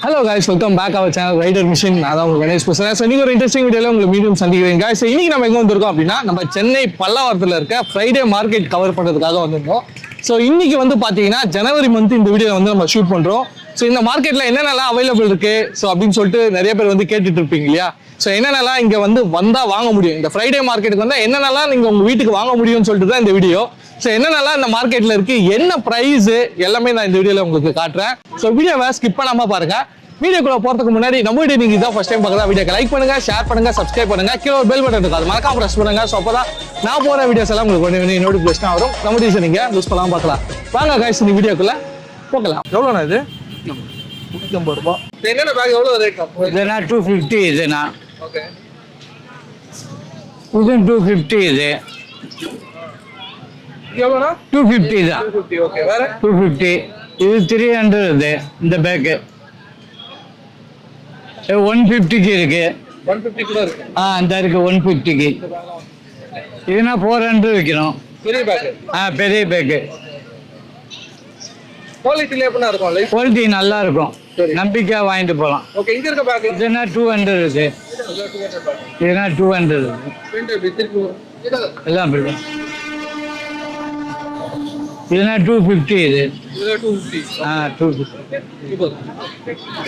Hello guys, welcome back our channel rider machine. அதான் உங்களுக்கு கணேஷ் பேசுகிறேன். ஸோ இன்னைக்கு ஒரு இன்ட்ரெஸ்டிங் வீடியோவில் உங்களுக்கு மீண்டும் சந்திக்கிறேன் guys. ஸோ இன்னைக்கு நம்ம எங்கே வந்திருக்கோம் அப்படின்னா நம்ம சென்னை பல்லாவரத்தில் இருக்க ஃப்ரைடே மார்க்கெட் கவர் பண்ணுறதுக்காக வந்திருக்கோம். ஸோ இன்னைக்கு வந்து பார்த்தீங்கன்னா ஜனவரி மந்த் இந்த வீடியோ வந்து நம்ம ஷூட் பண்ணுறோம். ஸோ இந்த மார்க்கெட்டில் என்னென்னலாம் அவைலபிள் இருக்கு ஸோ அப்படின்னு சொல்லிட்டு நிறைய பேர் வந்து கேட்டுட்டு இருப்பீங்க இல்லையா. ஸோ என்னென்னலாம் இங்கே வந்து வந்தால் வாங்க முடியும், இந்த ஃப்ரைடே மார்க்கெட்டுக்கு வந்தால் என்னென்னலாம் நீங்கள் உங்கள் வீட்டுக்கு வாங்க முடியும்னு சொல்லிட்டு தான் இந்த வீடியோ. ஸோ என்னென்னலாம் இந்த மார்க்கெட்டில் இருக்கு, என்ன ப்ரைஸ் எல்லாமே நான் இந்த வீடியோவில் உங்களுக்கு காட்டுறேன். ஸோ வீடியோவை ஸ்கிப் பண்ணாமல் பாருங்க. வீடியோக்குள்ள போறதுக்கு முன்னாடி நம்ம வீடியோ நீங்க இதான் ஃபர்ஸ்ட் டைம் பார்க்கறதா வீடியோக்கு லைக் பண்ணுங்க, ஷேர் பண்ணுங்க, சப்ஸ்கிரைப் பண்ணுங்க, கீழே ஒரு பெல் பட்டன் இருக்கு அது மறக்காம பிரஸ் பண்ணுங்க. ஸோ அப்பதான் நான் போற வீடியோஸ் எல்லாம் உங்களுக்கு உடனே நோட்டிஃபிகேஷன் வரும். நம்ம டீச்சர் நீங்க யூஸ் பண்ணலாம் பார்க்கலாம். வாங்க गाइस இந்த வீடியோக்குள்ள போகலாம். எவ்வளோண்ணா இது? 150 ரூபாய். என்னென்ன பேக் எவ்வளோ ரேட்? இதுனா 250 இதுனா. ஓகே. இது 250 இது. எவ்வளோண்ணா? 250 தான். 250. ஓகே. வேற 250. இது 300 இது இந்த பேக். 150க்கு இருக்கு. 150 கூட இருக்கு. அந்த இருக்கு 150க்கு. இதுனா 400 விற்கிறோம். பெரிய பேக். பெரிய பேக். குவாலிட்டில எப்படினா இருக்கும்? லைஃப் குவாலிட்டி நல்லா இருக்கும். நம்பிக்கையா வாங்கிட்டு போலாம். ஓகே. இங்க இருக்க பேக் இதுனா 200 இருக்கு. இதுனா 200 இருக்கு. எல்லாம் இருக்கு. இதுனா 250 இது. இதுல 250. 250.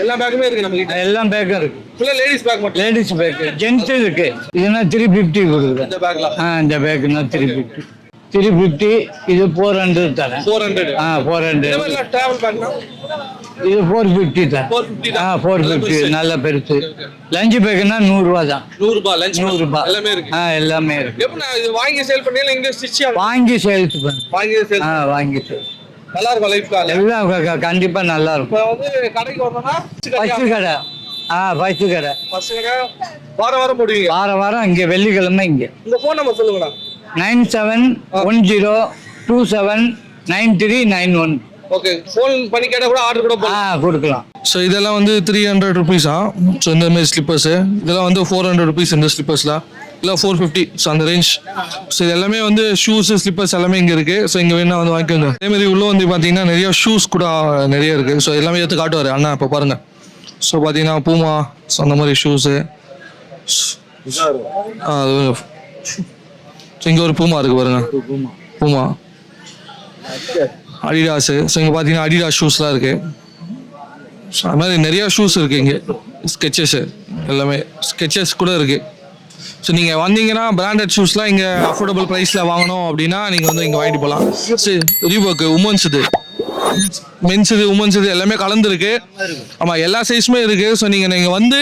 எல்லா பேக்குமே இருக்கு நம்ம கிட்ட. எல்லாம் பேக்கும் இருக்கு. ஃபுல்லா லேடிஸ் பேக் மட்டும். லேடிஸ் பேக், ஜென்ஸ் இருக்கு. இதுனா 350 கொடுக்குது. இந்த பேக்ல இந்த பேக்னா 350. 350. இது 400 தரேன். 400. 400. இந்த மாதிரி டிராவல் பேக்னா இது 450 தான். 450 தான். 450 நல்ல பெருசு. லஞ்ச் பேக்னா 100 ரூபாய் தான். 100 ரூபாய் லஞ்ச் 100 ரூபாய் எல்லாமே இருக்கு. எல்லாமே இருக்கு. எப்ப இது வாங்கி சேல் பண்ணீங்க இங்க ஸ்டிட்ச் வாங்கி சேல்ஸ் பண்ணு. வாங்கி சேல் வாங்கி சேல் நல்லா இருக்கும். லைஃப் கால் எல்லாம் கண்டிப்பா நல்லா இருக்கும். இப்போ வந்து கடைக்கு வரணும்னா ஃபர்ஸ்ட் கடை. ஃபர்ஸ்ட் கடை. ஃபர்ஸ்ட் கடை வாரம் வாரம் போடுவீங்க? வாரம் வாரம் இங்க வெள்ளிக்கிழமை இங்க. உங்க ஃபோன் நம்பர் சொல்லுங்கடா. 9710279391. ஓகே. ஃபோன் பண்ணி கேட்டா கூட ஆர்டர் கூட கொடுக்கலாம். ஸோ இதெல்லாம் வந்து 300 ருபீஸா. ஸோ இந்த மாதிரி ஸ்லிப்பர்ஸு இதெல்லாம் வந்து 400 ருபீஸ் இந்த ஸ்லிப்பர்ஸ்லாம். இல்லை 450. ஸோ அந்த ரேஞ்ச். ஸோ இது எல்லாமே வந்து ஷூஸ் ஸ்லிப்பர்ஸ் எல்லாமே இங்கே இருக்குது. ஸோ இங்கே வேணா வந்து வாங்கிக்கோங்க. அதேமாதிரி உள்ளே வந்து பார்த்தீங்கன்னா நிறைய ஷூஸ் கூட நிறைய இருக்குது. ஸோ எல்லாமே எடுத்து காட்டுவார் அண்ணா. இப்போ பாருங்கள். ஸோ பார்த்தீங்கன்னா பூமா, ஸோ அந்த மாதிரி ஷூஸு. அது ஸோ இங்கே ஒரு பூமா இருக்குது பாருங்க. பூமா, அடிடாஸு. ஸோ இங்கே பார்த்தீங்கன்னா அடிடாஸ் ஷூஸ்லாம் இருக்குது. ஸோ அது மாதிரி நிறையா ஷூஸ் இருக்குது இங்கே. ஸ்கெச்சஸ்ஸு எல்லாமே ஸ்கெச்சஸ் கூட இருக்குது. ஸோ நீங்கள் வந்தீங்கன்னா பிராண்டட் ஷூஸ்லாம் இங்கே அஃபோர்டபுள் ப்ரைஸில் வாங்கணும் அப்படின்னா நீங்கள் வந்து இங்கே வாங்கிட்டு போகலாம். சரி, ரீபாக்கு உமன்ஸ் இது, மென்ஸ் இது, உமன்ஸ் இது எல்லாமே கலந்துருக்கு. ஆமாம், எல்லா சைஸுமே இருக்குது. ஸோ நீங்கள் வந்து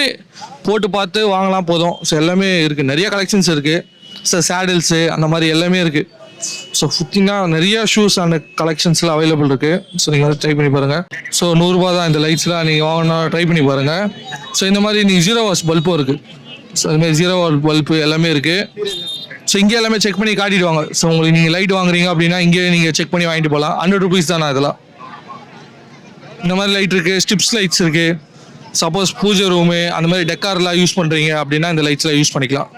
போட்டு பார்த்து வாங்கலாம் போதும். ஸோ எல்லாமே இருக்குது, நிறைய கலெக்ஷன்ஸ் இருக்குது. ஸோ சேடில்ஸு அந்த மாதிரி எல்லாமே இருக்குது. ஸோ சுற்றினா நிறைய ஷூஸ் அந்த கலெக்ஷன்ஸ்லாம் அவைலபிள் இருக்குது. ஸோ நீங்கள் வந்து ட்ரை பண்ணி பாருங்கள். ஸோ 100 ரூபா தான் இந்த லைட்ஸ்லாம். நீங்கள் வாங்கினா ட்ரை பண்ணி பாருங்கள். ஸோ இந்த மாதிரி நீங்கள் 0 வாட்ஸ் பல்பும் இருக்குது. ஸோ அதுமாதிரி 0 வாட் பல்பு எல்லாமே இருக்குது. ஸோ இங்கே எல்லாமே செக் பண்ணி காட்டிடுவாங்க. ஸோ உங்களுக்கு நீங்கள் லைட் வாங்குறீங்க அப்படின்னா இங்கே நீங்கள் செக் பண்ணி வாங்கிட்டு போகலாம். 100 ருபீஸ் தானே இதெல்லாம். இந்த மாதிரி லைட் இருக்குது, ஸ்டிப்ஸ் லைட்ஸ் இருக்குது. சப்போஸ் பூஜை ரூமு அந்த மாதிரி டெக்கார்லாம் யூஸ் பண்ணுறீங்க அப்படின்னா இந்த லைட்ஸ்லாம் யூஸ் பண்ணிக்கலாம்.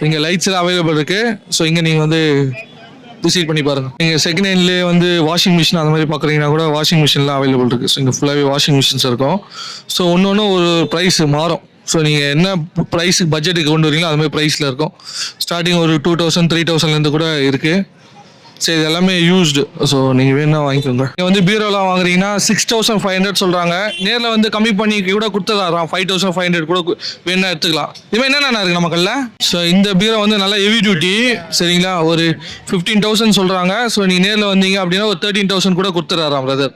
இங்கே லைட்ஸ்லாம் அவைலபிள் இருக்குது. ஸோ இங்கே நீங்கள் வந்து விசிட் பண்ணி பாருங்கள். நீங்கள் செகண்ட் ஹேண்ட்லேயே வந்து வாஷிங் மிஷின் அந்த மாதிரி பார்க்குறீங்கன்னா கூட வாஷிங் மிஷின்லாம் அவைலபிள் இருக்குது. ஸோ இங்கே ஃபுல்லாகவே வாஷிங் மிஷின்ஸ் இருக்கும். ஸோ ஒன்று ஒரு ப்ரைஸ் மாறும். ஸோ நீங்கள் என்ன ப்ரைஸுக்கு பட்ஜெட்டுக்கு கொண்டு வரீங்களோ அது மாதிரி ப்ரைஸில் இருக்கும். ஸ்டார்டிங் ஒரு 2000 3000லேருந்து கூட இருக்குது. சரி, இது எல்லாமே யூஸ்டு. ஸோ நீங்கள் வேணா வாங்கிக்கோங்க. நீங்கள் வந்து பீரோலாம் வாங்குறீங்கன்னா 6500 சொல்கிறாங்க. நேரில் வந்து கம்மி பண்ணி கூட கொடுத்துறாராம். 5500 கூட வேணா எடுத்துக்கலாம். இதுமாதிரி என்னென்ன இருக்குது நம்ம கடையில். ஸோ இந்த பீரோ வந்து நல்லா ஹெவி டியூட்டி, சரிங்களா, ஒரு 15000 சொல்கிறாங்க. ஸோ நீங்கள் நேரில் வந்தீங்க அப்படின்னா ஒரு 13000 கூட கொடுத்துறாராம் பிரதர்.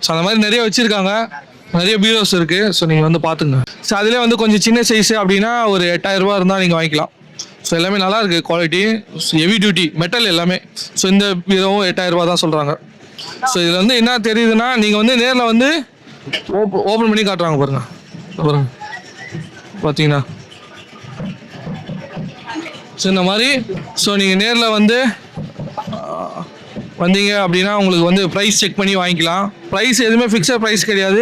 ஸோ அந்த மாதிரி நிறைய வச்சுருக்காங்க, நிறைய பீரோஸ் இருக்குது. ஸோ நீங்கள் வந்து பார்த்துங்க. ஸோ அதிலே வந்து கொஞ்சம் சின்ன சைஸு அப்படின்னா ஒரு 8000 ரூபா இருந்தால் நீங்கள் வாங்கிக்கலாம். ஸோ எல்லாமே நல்லா இருக்குது குவாலிட்டி, ஹெவி டியூட்டி மெட்டல் எல்லாமே. ஸோ இந்த பீரோவும் 8000 ரூபா தான் சொல்கிறாங்க. ஸோ இதில் வந்து என்ன தெரியுதுன்னா நீங்கள் வந்து நேரில் வந்து ஓப்பன் பண்ணி காட்டுறாங்க பாருங்க. பாருங்க பார்த்தீங்கன்னா ஸோ இந்த மாதிரி. ஸோ நீங்கள் நேரில் வந்து வந்தீங்க அப்படின்னா உங்களுக்கு வந்து ப்ரைஸ் செக் பண்ணி வாங்கிக்கலாம். ப்ரைஸ் எதுவுமே ஃபிக்ஸட் ப்ரைஸ் கிடையாது.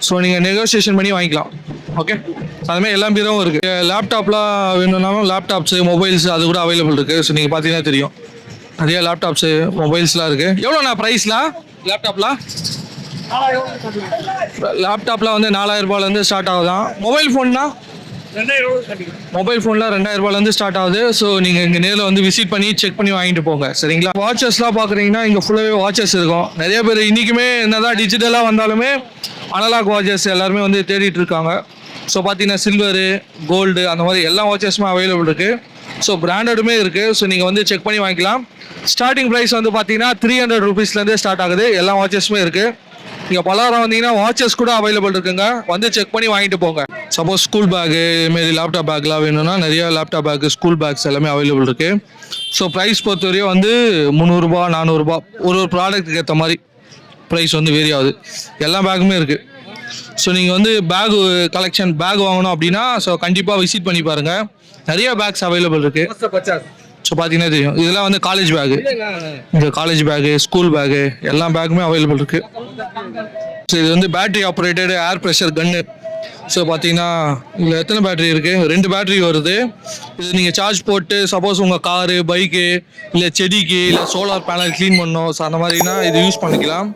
ஸோ நீங்கள் நெகோசியேஷன் பண்ணி வாங்கிக்கலாம். ஓகே. அதுமாதிரி எல்லா பீரோவும் இருக்குது. லேப்டாப்லாம் வேணும்னாலும் லேப்டாப்ஸு, மொபைல்ஸ் அது கூட அவைலபிள் இருக்குது. ஸோ நீங்கள் பார்த்தீங்கன்னா தெரியும் நிறைய லேப்டாப்ஸு, மொபைல்ஸ்லாம் இருக்குது. எவ்வளோண்ணா ப்ரைஸ்லாம் லேப்டாப்லாம்? லேப்டாப்லாம் வந்து 4000 ரூபாயிலேருந்து ஸ்டார்ட் ஆகுதான். மொபைல் ஃபோன்லாம் 2000 ரூபாயிலேருந்து ஸ்டார்ட் ஆகுது. ஸோ நீங்கள் இங்கே நேரில் வந்து விசிட் பண்ணி செக் பண்ணி வாங்கிட்டு போங்க, சரிங்களா? வாட்சஸ்லாம் பார்க்குறீங்கன்னா இங்கே ஃபுல்லாகவே வாட்சஸ் இருக்கும். நிறைய பேர் இன்றைக்குமே என்னதான் டிஜிட்டலாக வந்தாலுமே அனலாக் வாட்சஸ் எல்லாருமே வந்து தேடிட்டு இருக்காங்க. ஸோ பார்த்தீங்கன்னா சில்வரு, கோல்டு அந்த மாதிரி எல்லா வாட்சஸுமே அவைலபிள் இருக்குது. ஸோ பிராண்டடுமே இருக்குது. ஸோ நீங்கள் வந்து செக் பண்ணி வாங்கிக்கலாம். ஸ்டார்டிங் ப்ரைஸ் வந்து பார்த்தீங்கன்னா 300 ருபீஸ்லேருந்தே ஸ்டார்ட் ஆகுது. எல்லா வாட்சஸுமே இருக்குது. நீங்கள் பலரும் வந்தீங்கன்னா வாட்சஸ் கூட அவைலபிள் இருக்குங்க. வந்து செக் பண்ணி வாங்கிட்டு போங்க. சப்போஸ் ஸ்கூல் பேக்கு இதுமாரி லேப்டாப் பேக்லாம் வேணும்னா நிறையா லேப்டாப் பேக்கு, ஸ்கூல் பேக்ஸ் எல்லாமே அவைலபிள் இருக்குது. ஸோ ப்ரைஸ் பொறுத்தவரையும் வந்து 300 400 ஒரு ப்ராடக்ட்டுக்கு ஏற்ற மாதிரி ப்ரைஸ் வந்து வேரி ஆகுது. எல்லா பேக்குமே இருக்குது. ஸோ நீங்கள் வந்து பேக் கலெக்ஷன் பேக் வாங்கணும் அப்படின்னா ஸோ கண்டிப்பாக விசிட் பண்ணி பாருங்கள். நிறைய பேக்ஸ் அவைலபிள் இருக்குது. ஸோ பார்த்தீங்கன்னா தெரியும். இதெல்லாம் வந்து காலேஜ் பேகு, இந்த காலேஜ் பேகு, ஸ்கூல் பேகு எல்லா பேக்குமே அவைலபிள் இருக்குது. ஸோ இது வந்து பேட்டரி ஆப்ரேட்டட் ஏர் ப்ரெஷர் கன்னு. ஸோ பார்த்தீங்கன்னா இதில் எத்தனை பேட்டரி இருக்குது? 2 பேட்டரி வருது. இது நீங்கள் சார்ஜ் போட்டு சப்போஸ் உங்கள் காரு, பைக்கு, இல்லை செடிக்கு, இல்லை சோலார் பேனல் க்ளீன் பண்ணணும். ஸோ அந்த மாதிரினா இது யூஸ் பண்ணிக்கலாம்.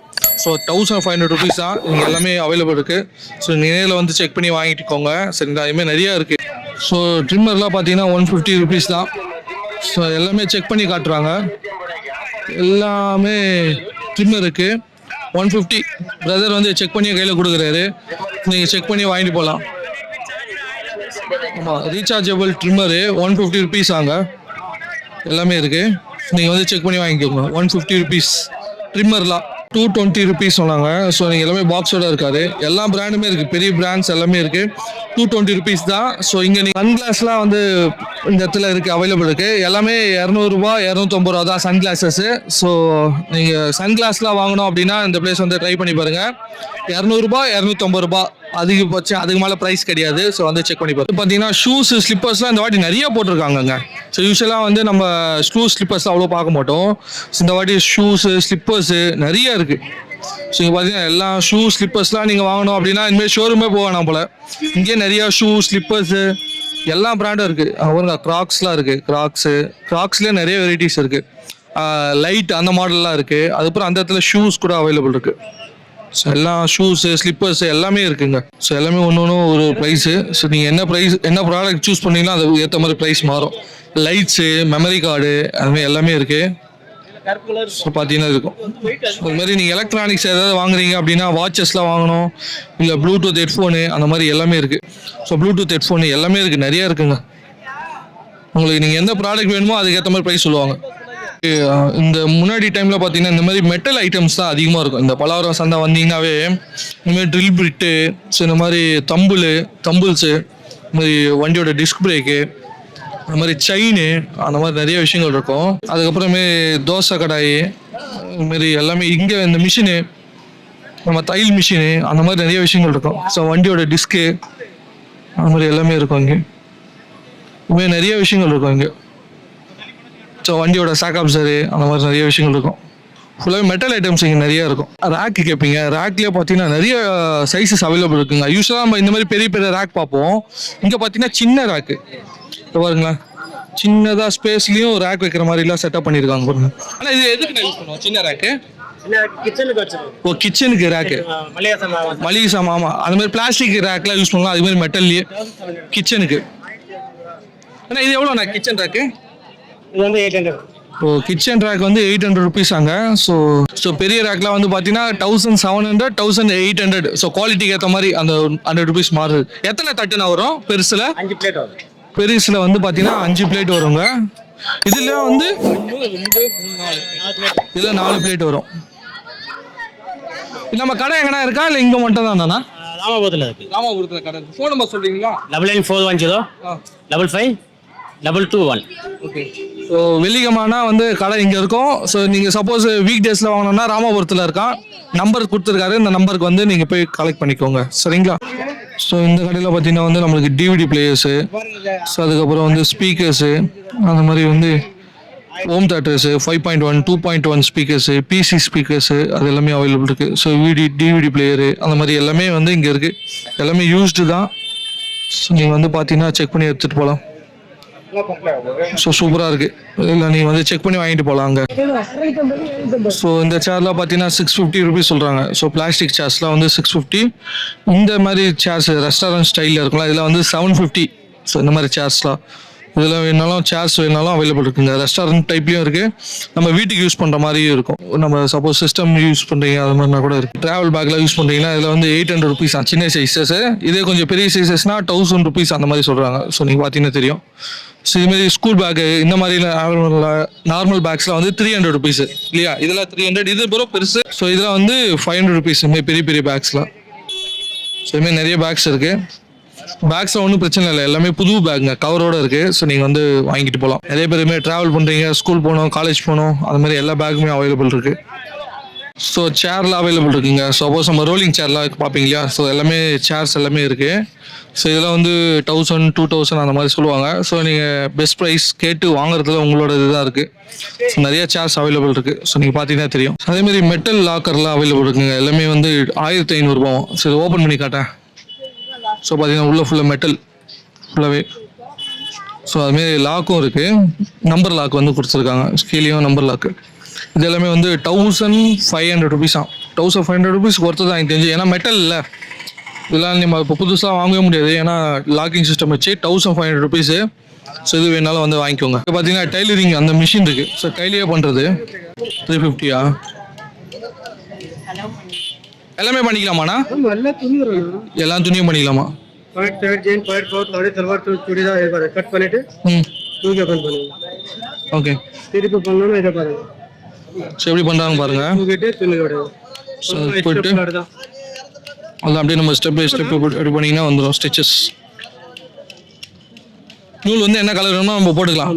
ஸோ 1500 ருபீஸ் தான் இங்கே எல்லாமே அவைலபிள் இருக்குது. ஸோ நேரில் வந்து செக் பண்ணி வாங்கிட்டுக்கோங்க, சரிங்களா? அதுமாதிரி நிறையா இருக்குது. ஸோ ட்ரிம்மர்லாம் பார்த்தீங்கன்னா 150 ருபீஸ் தான். ஸோ எல்லாமே செக் பண்ணி காட்டுறாங்க. எல்லாமே ட்ரிம்மர் இருக்குது 150. பிரதர் வந்து செக் பண்ணி கையில் கொடுக்குறாரு. நீங்கள் செக் பண்ணி வாங்கிட்டு போகலாம். ஆமாம், ரீசார்ஜபிள் ட்ரிம்மரு 150 ருபீஸ் ஆங்க. எல்லாமே இருக்குது. நீங்கள் வந்து செக் பண்ணி வாங்கிக்கோங்க. 150 ருபீஸ் ட்ரிம்மர்லாம். 220 ருபீஸ் சொன்னாங்க. ஸோ நீங்கள் எல்லாமே பாக்ஸோட இருக்காது. எல்லா பிராண்டுமே இருக்குது, பெரிய பிராண்ட்ஸ் எல்லாமே இருக்குது. 220 ருபீஸ் தான். ஸோ இங்கே நீங்கள் சன்கிளாஸ்லாம் வந்து இந்த இடத்துல இருக்குது, அவைலபிள் இருக்குது. எல்லாமே 200 250 ரூபா தான் சன்கிளாஸஸ்ஸு. ஸோ நீங்கள் சன்கிளாஸ்லாம் வாங்கணும் அப்படின்னா இந்த பிளேஸ் வந்து ட்ரை பண்ணி பாருங்கள். 200 250 ரூபா அதிகபட்சம், அதுக்கு மேலே ப்ரைஸ் கிடையாது. ஸோ வந்து செக் பண்ணி பாருங்க. பார்த்தீங்கன்னா ஷூஸு, ஸ்லிப்பர்ஸ்லாம் இந்த வாட்டி நிறைய போட்டிருக்காங்கங்க. ஸோ யூஸ்வலாக வந்து நம்ம ஸ்லிப்பர்ஸ்லாம் அவ்வளோ பார்க்க மாட்டோம். ஸோ இந்த வாட்டி ஷூஸு, ஸ்லிப்பர்ஸு நிறைய இருக்குது. ஸோ இங்கே பார்த்தீங்கன்னா எல்லா ஸ்லிப்பர்ஸ்லாம் நீங்கள் வாங்கணும் அப்படின்னா இனிமேல் ஷோரூமே போக வேணாம் போல். இங்கேயே நிறையா ஸ்லிப்பர்ஸு எல்லா பிராண்டும் இருக்குது. அவங்க க்ராக்ஸ்லாம் இருக்குது. க்ராக்ஸ்லேயே நிறைய வெரைட்டிஸ் இருக்குது. லைட் அந்த மாடல்லாம் இருக்குது. அதுக்கப்புறம் அந்த இடத்துல ஷூஸ் கூட அவைலபிள் இருக்குது. ஸோ எல்லா ஷூஸு, ஸ்லிப்பர்ஸு எல்லாமே இருக்குங்க. ஸோ எல்லாமே ஒன்று ஒரு ப்ரைஸு. ஸோ நீங்கள் என்ன ப்ராடக்ட் சூஸ் பண்ணீங்களோ அதுக்கு ஏற்ற மாதிரி ப்ரைஸ் மாறும். லைட்ஸு, மெமரி கார்டு அதுமாதிரி எல்லாமே இருக்குது. ஸோ பார்த்தீங்கன்னா இருக்கும். அது மாதிரி நீங்கள் எலக்ட்ரானிக்ஸ் ஏதாவது வாங்குறீங்க அப்படின்னா வாட்சஸ்லாம் வாங்கணும், இல்லை ப்ளூடூத் ஹெட்ஃபோனு அந்த மாதிரி எல்லாமே இருக்குது. ஸோ ப்ளூடூத் ஹெட்ஃபோனு எல்லாமே இருக்குது, நிறையா இருக்குங்க. உங்களுக்கு நீங்கள் எந்த ப்ராடக்ட் வேணுமோ அதுக்கேற்ற மாதிரி ப்ரைஸ் சொல்லுவாங்க. இந்த முன்னாடி டைமில் பார்த்தீங்கன்னா இந்த மாதிரி மெட்டல் ஐட்டம்ஸ் தான் அதிகமாக இருக்கும். இந்த பலவரம் சந்தை வந்தீங்கன்னாவே இந்த மாதிரி ட்ரில் பிட்டு, ஸோ இந்த மாதிரி தம்பிள்ஸு, இந்த மாதிரி வண்டியோட டிஸ்க் பிரேக்கு, அந்த மாதிரி செயினு, அந்த மாதிரி நிறைய விஷயங்கள் இருக்கும். அதுக்கப்புறமே தோசை கடாயி, இதுமாரி எல்லாமே இங்கே இந்த மிஷினு, நம்ம தையல் மிஷினு, அந்த மாதிரி நிறைய விஷயங்கள் இருக்கும். ஸோ வண்டியோட டிஸ்க்கு அந்த மாதிரி எல்லாமே இருக்கும் இங்கே. இதுமாதிரி நிறைய விஷயங்கள் இருக்கும் இங்கே. ஸோ வண்டியோட சாக் அப்சரு அந்த மாதிரி நிறைய விஷயங்கள் இருக்கும். ஃபுல்லாகவே மெட்டல் ஐட்டம்ஸ் இங்கே நிறைய இருக்கும். ரேக்கு கேட்பீங்க. ரேக்லேயே பார்த்தீங்கன்னா நிறைய சைஸஸ் அவைலபிள் இருக்குங்க. யூஸ்வலாக நம்ம இந்த மாதிரி பெரிய பெரிய ரேக் பார்ப்போம். இங்கே பார்த்தீங்கன்னா சின்ன ரேக்கு பாருங்களேன். சின்னதாக ஸ்பேஸ்லேயும் ரேக் வைக்கிற மாதிரிலாம் செட்டப் பண்ணியிருக்காங்க பாருங்க. ஆனால் இது எதுக்கு யூஸ் பண்ணுவோம் சின்ன ரேக்கு? கிச்சனுக்கு ரேக்கு, மளிகை சாமான். ஆமாம், அது மாதிரி பிளாஸ்டிக் ரேக்லாம் யூஸ் பண்ணலாம். அது மாதிரி மெட்டல்லையே கிச்சனுக்கு. ஆனால் இது எவ்வளோண்ணா கிச்சன் ரேக்கு? இது வந்து 800. கிச்சன் ரேக் வந்து 800 ருபீஸ் ஆங்க. ஸோ பெரிய ரேக்லாம் வந்து பார்த்தீங்கன்னா 1700, 1800. ஸோ குவாலிட்டிக்கு ஏற்ற மாதிரி அந்த 100 ருபீஸ் மாறுது. எத்தனை தட்டுனா வரும்? பெருசில் 5 பிளேட் வரும். பெருசில் வந்து பார்த்தீங்கன்னா 5 பிளேட் வருங்க. இதில் வந்து 4 பிளேட் வரும். நம்ம கடை எங்கன்னா இருக்கா இல்லை இங்கே மட்டும் தானா? ராமபுரத்தில் இருக்கு. ராமபுரத்தில் கடை. ஃபோன் நம்பர் சொல்கிறீங்களா? 99410 55 221. ஓகே. ஸோ வெள்ளிக்கிழமைனா வந்து கடை இங்கே இருக்கும். ஸோ நீங்கள் சப்போஸ் வீக் டேஸில் வாங்கணும்னா ராமபுரத்தில் இருக்கான். நம்பர் கொடுத்துருக்காரு. இந்த நம்பருக்கு வந்து நீங்கள் போய் கலெக்ட் பண்ணிக்கோங்க, சரிங்களா? ஸோ இந்த கடையில் பார்த்தீங்கன்னா வந்து நம்மளுக்கு டிவிடி பிளேயர்ஸு, ஸோ அதுக்கப்புறம் வந்து ஸ்பீக்கர்ஸு, அந்த மாதிரி வந்து home theatres, 5.1, 2.1 speakers, PC speakers அது எல்லாமே அவைலபிள் இருக்குது. ஸோ டிவிடி பிளேயரு அந்த மாதிரி எல்லாமே வந்து இங்கே இருக்குது. எல்லாமே யூஸ்டு தான். ஸோ நீங்கள் வந்து பார்த்தீங்கன்னா செக் பண்ணி எடுத்துகிட்டு போகலாம். ஸோ சூப்பராக இருக்குது. இல்லை நீங்கள் வந்து செக் பண்ணி வாங்கிட்டு போகலாம் அங்கே. ஸோ இந்த சேர்லாம் பார்த்தீங்கன்னா 650 ருபீஸ் சொல்கிறாங்க. ஸோ பிளாஸ்டிக் சேர்ஸ்லாம் வந்து 650. இந்த மாதிரி சேர்ஸ் ரெஸ்டாரண்ட் ஸ்டைலில் இருக்கலாம், இதில் வந்து 750. ஸோ இந்த மாதிரி சேர்ஸ்லாம் இதில் வேணாலும் சேர்ஸ் வேணாலும் அவைலபிள் இருக்குங்க. ரெஸ்டாரண்ட் டைப்லேயும் இருக்குது, நம்ம வீட்டுக்கு யூஸ் பண்ணுற மாதிரியும் இருக்கும். நம்ம சப்போஸ் சிஸ்டம் யூஸ் பண்ணுறீங்க அது மாதிரினா கூட இருக்குது. ட்ராவல் பேக்கில் யூஸ் பண்ணுறீங்கன்னா இதில் வந்து 800 ருபீஸ் தான் சின்ன சைஸஸ். இதே கொஞ்சம் பெரிய சைஸஸ்னால் 1000 ருபீஸ் அந்த மாதிரி சொல்கிறாங்க. ஸோ நீங்கள் பார்த்தீங்கன்னா தெரியும். ஸோ இதுமாரி ஸ்கூல் பேக்கு இந்த மாதிரி நார்மல் பேக்ஸில் வந்து 300 ருபீஸ் இல்லையா, இதெல்லாம் 300. இது பிறகு பெருசு. ஸோ இதில் வந்து 500 ருபீஸ் இதுமாதிரி பெரிய பெரிய பேக்ஸ்லாம். ஸோ இதுமாதிரி நிறைய பேக்ஸ் இருக்குது. பேக்ஸில் ஒன்றும் பிரச்சனை இல்லை, எல்லாமே புது பேக்குங்க, கவரோடு இருக்குது. ஸோ நீங்கள் வந்து வாங்கிட்டு போகலாம். நிறைய பேர் இதுமாதிரி ட்ராவல் பண்ணுறீங்க, ஸ்கூல் போகணும், காலேஜ் போகணும், அது மாதிரி எல்லா பேக்குமே அவைலபிள் இருக்குது. ஸோ சேர்லாம் அவைலபிள் இருக்குங்க. சப்போஸ் நம்ம ரோலிங் சேர்லாம் பார்ப்பீங்க இல்லையா, ஸோ எல்லாமே சேர்ஸ் எல்லாமே இருக்குது. ஸோ இதெல்லாம் வந்து 1000 2000 அந்த மாதிரி சொல்லுவாங்க. ஸோ நீங்கள் பெஸ்ட் ப்ரைஸ் கேட்டு வாங்குறதுல உங்களோட இதுதான் இருக்குது. ஸோ நிறைய சேர்ஸ் அவைலபிள் இருக்குது. ஸோ நீங்கள் பார்த்தீங்கன்னா தெரியும். அதேமாதிரி மெட்டல் லாக்கர்லாம் அவைலபிள் இருக்குங்க. எல்லாமே வந்து 1500 ரூபாவும். ஸோ இதை ஓப்பன் பண்ணி காட்டேன். ஸோ பார்த்தீங்கன்னா உள்ளே ஃபுல்லாக மெட்டல் ஃபுல்லாகவே. ஸோ அதுமாரி லாக்கும் இருக்குது, நம்பர் லாக் வந்து கொடுத்துருக்காங்க, கீழேயும் நம்பர் லாக்கு. இது எல்லாமே வந்து 1500 ருபீஸ் தான். 1500 ருபீஸ் ஒருத்தர் தான் எனக்கு தெரிஞ்சு. ஏன்னா மெட்டல் இல்லை, இதெல்லாம் நம்ம இப்போ புதுசாக வாங்கவே முடியாது. ஏன்னா லாக்கிங் சிஸ்டம் வச்சு 1500 ருபீஸு. ஸோ இது வேணாலும் வந்து வாங்கிக்கோங்க. இப்போ பார்த்தீங்கன்னா டைலரிங் அந்த மிஷின் இருக்குது. ஸோ கையிலேயே பண்ணுறது 350. எல்லாமே பண்ணிக்கலாமாண்ணா? எல்லாம் துணியும் பண்ணிக்கலாமா? ஓகே, ஸோ எப்படி பண்ணுறாங்க பாருங்க. ஸோ போயிட்டு அது அப்படியே நம்ம ஸ்டெப் பை ஸ்டெப் எப்படி பண்ணிங்கன்னா வந்துடும் ஸ்டிச்சஸ். நூல் வந்து என்ன கலர் வேணுமோ நம்ம போட்டுக்கலாம்.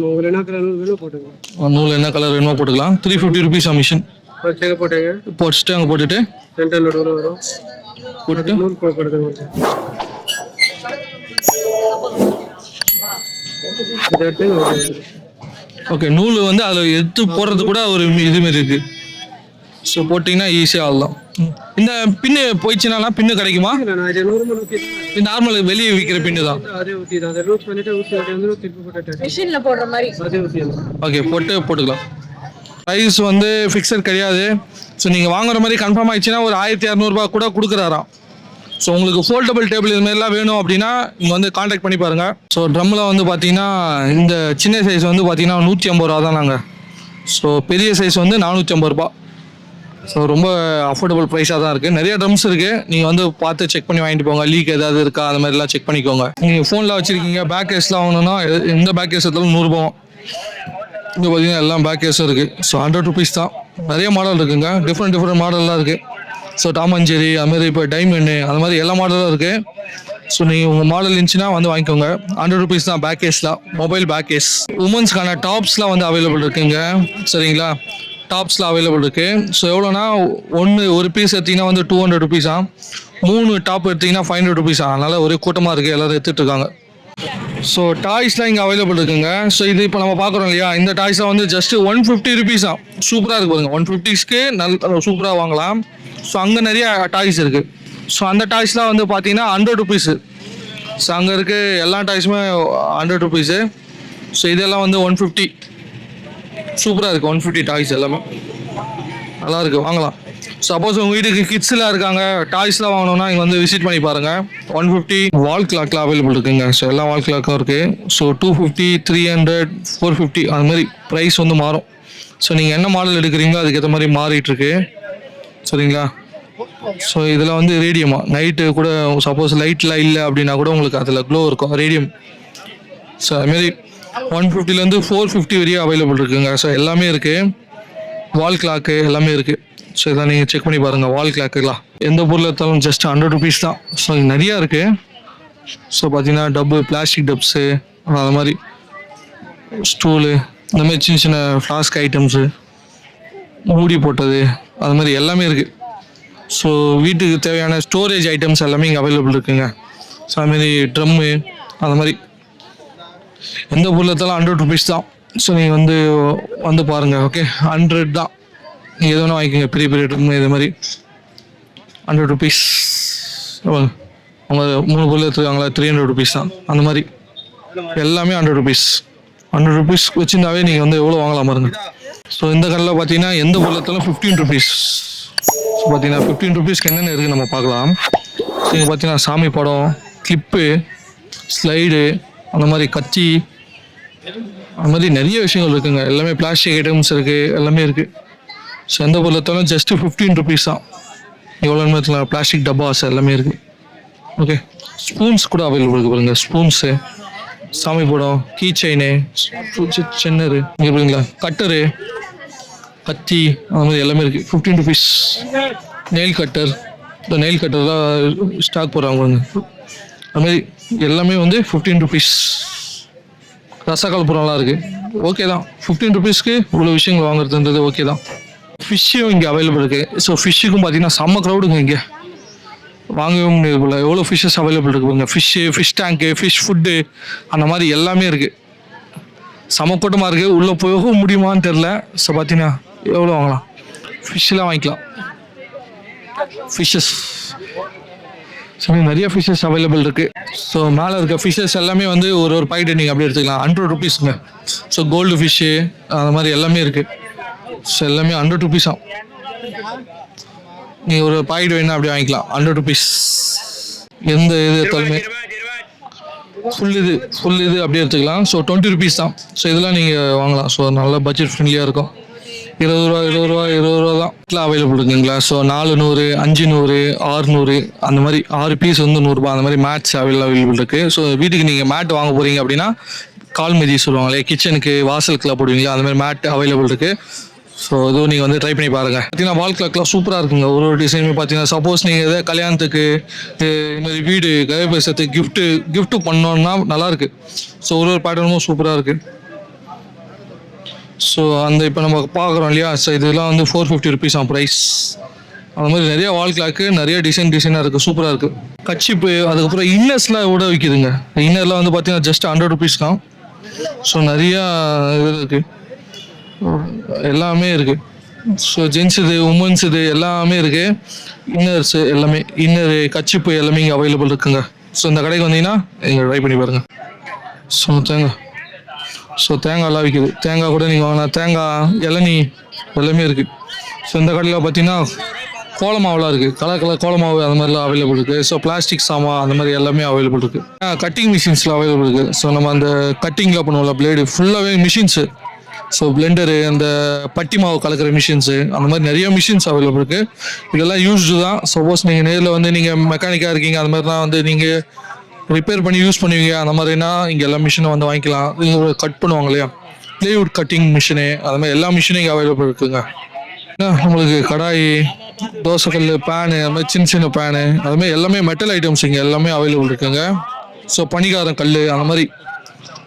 நூல் என்ன கலர் வேணுமோ போட்டுக்கலாம். 350 ருபீஸ் மிஷின் போட்டுட்டு அங்கே போட்டுட்டு ஓகே. நூல் வந்து அதில் எடுத்து போடுறது கூட ஒரு இதுமாரி இருக்குது. ஸோ போட்டிங்கன்னா ஈஸியாக ஆகலாம். இந்த பின்னு போயிடுச்சுன்னா பின்னு கிடைக்குமா? நார்மல் வெளியே விற்கிற பின்னு தான். ஓகே, போட்டுக்கலாம். ப்ரைஸ் வந்து ஃபிக்ஸட் கிடையாது. ஸோ நீங்கள் வாங்குற மாதிரி கன்ஃபார்ம் ஆகிடுச்சுன்னா ஒரு 1200 கூட கொடுக்குறாராம். ஸோ உங்களுக்கு ஃபோல்டபுள் டேபிள் இதுமாரிலாம் வேணும் அப்படின்னா இங்கே வந்து காண்டாக்ட் பண்ணி பாருங்கள். ஸோ ட்ரம்மில் வந்து பார்த்தீங்கன்னா இந்த சின்ன சைஸ் வந்து பார்த்தீங்கன்னா 150 ரூபா தான் நாங்கள். ஸோ பெரிய சைஸ் வந்து 450 ரூபா. ஸோ ரொம்ப அஃபோர்டபுள் ப்ரைஸாக தான் இருக்குது. நிறைய ட்ரம்ஸ் இருக்குது, நீங்கள் வந்து பார்த்து செக் பண்ணி வாங்கிட்டு போங்க. லீக் ஏதாவது இருக்கா அது மாதிரிலாம் செக் பண்ணிக்கோங்க. நீங்கள் ஃபோனில் வச்சுருக்கீங்க, பேக் கேஸ்லாம் வாங்கணுன்னா எந்த பேக் கேஸ் எடுத்தாலும் 100 ரூபா. இங்கே பார்த்தீங்கன்னா எல்லாம் பேக் கேஸும் இருக்குது. ஸோ 100 ருபீஸ் தான். நிறைய மாடல் இருக்குங்க, டிஃப்ரெண்ட் மாடல்லாம் இருக்குது. ஸோ டாம் அண்ட் ஜெர்ரி அது மாதிரி இப்போ டைமண்டு அது மாதிரி எல்லா மாடலும் இருக்குது. ஸோ நீங்கள் உங்கள் மாடல் இருந்துச்சுன்னா வந்து வாங்கிக்கோங்க. 100 ருபீஸ் தான் பேக் கேஸ்லாம், மொபைல் பேக் கேஸ். உமன்ஸ்க்கான டாப்ஸ்லாம் வந்து அவைலபிள் இருக்குங்க. சரிங்களா, டாப்ஸ்லாம் அவைலபிள் இருக்குது. ஸோ எவ்வளோனா ஒரு பீஸ் எடுத்திங்கன்னா வந்து 200 ருபீஸா, 3 டாப் எடுத்திங்கன்னா 500 ருபீஸா. அதனால் ஒரே கூட்டமாக இருக்குது, எல்லோரும் எடுத்துகிட்டு இருக்காங்க. ஸோ டாய்ஸ்லாம் இங்கே அவைலபிள் இருக்குங்க. ஸோ இது இப்போ நம்ம பார்க்குறோம் இல்லையா, இந்த டாய்ஸ்லாம் வந்து ஜஸ்ட்டு 150 ருபீஸா. சூப்பராக இருக்குது பாருங்க, 150க்கு நல்ல சூப்பராக வாங்கலாம். ஸோ அங்கே நிறைய டாய்ஸ் இருக்குது. ஸோ அந்த டாய்ஸ்லாம் வந்து பார்த்தீங்கன்னா 100 ருபீஸு. ஸோ அங்கே இருக்க எல்லா டாய்ஸுமே 100 ருபீஸு. ஸோ இதெல்லாம் வந்து 150. சூப்பராக இருக்குது 150 டாய்ஸ் எல்லாமே நல்லா இருக்குது, வாங்கலாம். சப்போஸ் உங்கள் வீட்டுக்கு கிட்ஸ்லாம் இருக்காங்க, டாய்ஸ்லாம் வாங்கணும்னா இங்கே வந்து விசிட் பண்ணி பாருங்கள். 150. வால் கிளாக்லாம் அவைலபிள் இருக்குங்க. ஸோ எல்லா வால் கிளாக்கும் இருக்குது. ஸோ 250, 300, 450 அது மாதிரி ப்ரைஸ் வந்து மாறும். ஸோ நீங்கள் என்ன மாடல் எடுக்கிறீங்களோ அதுக்கேற்ற மாதிரி மாறிட்டுருக்கு. சரிங்களா. ஸோ இதில் வந்து ரேடியமா நைட்டு கூட சப்போஸ் லைட்லாம் இல்லை அப்படின்னா கூட உங்களுக்கு அதில் க்ளோ இருக்கும், ரேடியம். ஸோ அதுமாரி 150லேருந்து 450 வரையும் அவைலபிள் இருக்குங்க. ஸோ எல்லாமே இருக்குது, வால் கிளாக்கு எல்லாமே இருக்குது. ஸோ இதான் நீங்கள் செக் பண்ணி பாருங்கள். வால் கிளாக்குலாம் எந்த பொருள் எடுத்தாலும் ஜஸ்ட் 100 ருபீஸ் தான். ஸோ நிறையா இருக்குது. ஸோ பார்த்தீங்கன்னா டப்பு, பிளாஸ்டிக் டப்ஸு, அது மாதிரி ஸ்டூலு, இந்த மாதிரி சின்ன சின்ன ஃப்ளாஸ்க் ஐட்டம்ஸு, மூடி போட்டது, அது மாதிரி எல்லாமே இருக்குது. ஸோ வீட்டுக்கு தேவையான ஸ்டோரேஜ் ஐட்டம்ஸ் எல்லாமே இங்கே அவைலபிள் இருக்குங்க. ஸோ அதுமாரி ட்ரம்மு, அது மாதிரி எந்த பொருள் எடுத்தாலும் 100 ருபீஸ் தான். ஸோ நீங்கள் வந்து பாருங்கள். ஓகே, 100 தான். நீங்கள் எது வேணால் வாங்கிக்கோங்க. பெரிய பெரிய ட்ரம்மு இது மாதிரி 100 ருபீஸ். அவங்க 3 பொருள் எடுத்துருக்காங்களா 300 ருபீஸ் தான். அந்த மாதிரி எல்லாமே 100 ருபீஸ். 100 rupees வச்சுருந்தாவே நீங்கள் வந்து எவ்வளோ வாங்கலாம் பாருங்க. ஸோ இந்த கடையில் பார்த்தீங்கன்னா எந்த பொருளத்தாலும் 15 rupees. ஸோ பார்த்தீங்கன்னா 15 rupeesக்கு என்னென்ன இருக்குது நம்ம பார்க்கலாம். ஸோ இங்கே பார்த்தீங்கன்னா சாமி படம், கிளிப்பு, ஸ்லைடு, அந்த மாதிரி கத்தி, அந்த மாதிரி நிறைய விஷயங்கள் இருக்குங்க. எல்லாமே பிளாஸ்டிக் ஐட்டம்ஸ் இருக்குது, எல்லாமே இருக்குது. ஸோ எந்த பொருளத்தாலும் ஜஸ்ட்டு 15 rupees தான். எவ்வளோ பிளாஸ்டிக் டப்பாஸ் எல்லாமே இருக்குது. ஓகே, ஸ்பூன்ஸ் கூட அவைலபிள் இருக்குது பாருங்க. ஸ்பூன்ஸு, சாமி படம், கீ செயினு, சென்னரு, இங்கே இருக்குங்களா, கட்டரு, கத்தி, அந்த மாதிரி எல்லாமே இருக்குது. 15 rupees. நெயில் கட்டர், இந்த நெயில் கட்டர்லாம் ஸ்டாக் போடுறாங்க பாருங்க. அதுமாதிரி எல்லாமே வந்து 15 rupees. ரசகல்புரம்லாம் இருக்குது. ஓகே தான், 15 rupeesக்கு இவ்வளோ விஷயங்கள் வாங்குறதுன்றது ஓகே தான். ஃபிஷ்ஷும் இங்கே அவைலபிள் இருக்குது. ஸோ ஃபிஷ்ஷுக்கும் பார்த்தீங்கன்னா செம்ம க்ரௌடுங்க இங்கே. வாங்கவே முடியாது போல், எவ்வளோ ஃபிஷ்ஷஸ் அவைலபிள் இருக்குது பாருங்க. ஃபிஷ்ஷு, ஃபிஷ் டேங்க்கு, ஃபிஷ் ஃபுட்டு, அந்த மாதிரி எல்லாமே இருக்குது. செம கூட்டமாக இருக்குது. உள்ளே போக முடியுமான்னு தெரில. ஸோ பார்த்தீங்கன்னா எவ்வளோ வாங்கலாம், ஃபிஷ்ஷெலாம் வாங்கிக்கலாம். ஃபிஷ்ஷஸ் ஸோ நிறைய ஃபிஷ்ஷஸ் அவைலபிள் இருக்குது. ஸோ மேலே இருக்க ஃபிஷ்ஷஸ் எல்லாமே வந்து ஒரு பாக்கெட் நீங்கள் அப்படியே எடுத்துக்கலாம். 100 rupeesங்க. ஸோ கோல்டு ஃபிஷ்ஷு அந்த மாதிரி எல்லாமே இருக்குது. ஸோ எல்லாமே 100 rupees தான். நீங்கள் ஒரு பாக்கெட் வேணும் அப்படியே வாங்கிக்கலாம். 100 rupees. எந்த இது எடுத்தாலுமே ஃபுல் இது அப்படியே எடுத்துக்கலாம். ஸோ 20 rupees தான். ஸோ இதெல்லாம் நீங்கள் வாங்கலாம். ஸோ நல்ல பட்ஜெட் ஃப்ரெண்ட்லியாக இருக்கும். 20 ரூபா தான் அவைலபிள் இருக்குங்களா. ஸோ 400, 500, 600, அந்த மாதிரி 6 பீஸ் வந்து 100 ரூபா. அந்த மாதிரி மேட்ஸ் அவைலபிள் இருக்குது. ஸோ வீட்டுக்கு நீங்கள் மேட் வாங்க போகிறீங்க அப்படின்னா கால் மிதி சொல்லுவாங்களே, கிச்சனுக்கு வாசலுக்குலாம் போடுவீங்களா, அந்த மாதிரி மேட் அவைலபிள் இருக்குது. ஸோ இதுவும் நீங்கள் வந்து ட்ரை பண்ணி பாருங்கள். பார்த்தீங்கன்னா வால் கிளாக்லாம் சூப்பராக இருக்குங்க. ஒரு டிசைனுமே பார்த்தீங்கன்னா சப்போஸ் நீங்கள் எதாவது கல்யாணத்துக்கு, இது மாதிரி வீடு கதைப்பேசத்துக்கு கிஃப்ட்டு பண்ணோன்னா நல்லாயிருக்கு. ஸோ ஒரு பேட்டர்னும் சூப்பராக இருக்குது. ஸோ அந்த இப்போ நம்ம பார்க்குறோம் இல்லையா, ஸோ இதெல்லாம் வந்து 450 rupees ப்ரைஸ். அந்த மாதிரி நிறைய வால் கிளாக்கு, நிறைய டிசைனாக இருக்குது, சூப்பராக இருக்குது. கச்சிப்பு, அதுக்கப்புறம் இன்னர்ஸ்லாம் கூட விற்கிதுங்க. இன்னர்லாம் வந்து பார்த்தீங்கன்னா ஜஸ்ட் 100 rupees தான். ஸோ நிறையா இது இருக்குது, எல்லாமே இருக்குது. ஸோ ஜென்ஸ் இது, உமன்ஸ் இது எல்லாமே இருக்குது. இன்னர்ஸு எல்லாமே, இன்னரு, கச்சிப்பு எல்லாமே இங்கே அவைலபிள் இருக்குங்க. ஸோ இந்த கடைக்கு வந்தீங்கன்னா இங்கே ட்ரை பண்ணி பாருங்கள். ஸோ தேங்காய்லாம் விற்கிது. தேங்காய் கூட நீங்கள் வாங்கினா, தேங்காய், இளநீ எல்லாமே இருக்குது. ஸோ இந்த கடையில் பார்த்தீங்கன்னா கோல மாவுலாம் இருக்குது. கலர் கோல மாவு அந்த மாதிரிலாம் அவைலபிள் இருக்குது. ஸோ பிளாஸ்டிக் சாமான் அந்த மாதிரி எல்லாமே அவைலபிள் இருக்குது. கட்டிங் மிஷின்ஸ்லாம் அவைலபிள் இருக்குது. ஸோ நம்ம அந்த கட்டிங்கில் பண்ணுவோம்ல பிளேடு, ஃபுல்லாகவே மிஷின்ஸு. ஸோ பிளெண்டரு, அந்த பட்டி மாவு கலக்கிற மிஷின்ஸு, அந்த மாதிரி நிறைய மிஷின்ஸ் அவைலபிள் இருக்குது. இதெல்லாம் யூஸ்டு தான். சப்போஸ் நீங்கள் நேரில் வந்து நீங்கள் மெக்கானிக்காக இருக்கீங்க, அந்த மாதிரி தான் வந்து நீங்கள் ரிப்பேர் பண்ணி யூஸ் பண்ணுவீங்க, அந்த மாதிரினா இங்கே எல்லா மிஷினும் வந்து வாங்கிக்கலாம். கட் பண்ணுவாங்க இல்லையா, ப்ளேவுட் கட்டிங் மிஷினு, அது மாதிரி எல்லா மிஷினும் இங்கே அவைலபிள் இருக்குங்க. நம்மளுக்கு கடாய், தோசைக்கல், பேனு, அது மாதிரி சின்ன பேனு, அதுமாதிரி எல்லாமே மெட்டல் ஐட்டம்ஸ் இங்கே எல்லாமே அவைலபிள் இருக்குங்க. ஸோ பனிகாரம் கல், அந்த மாதிரி.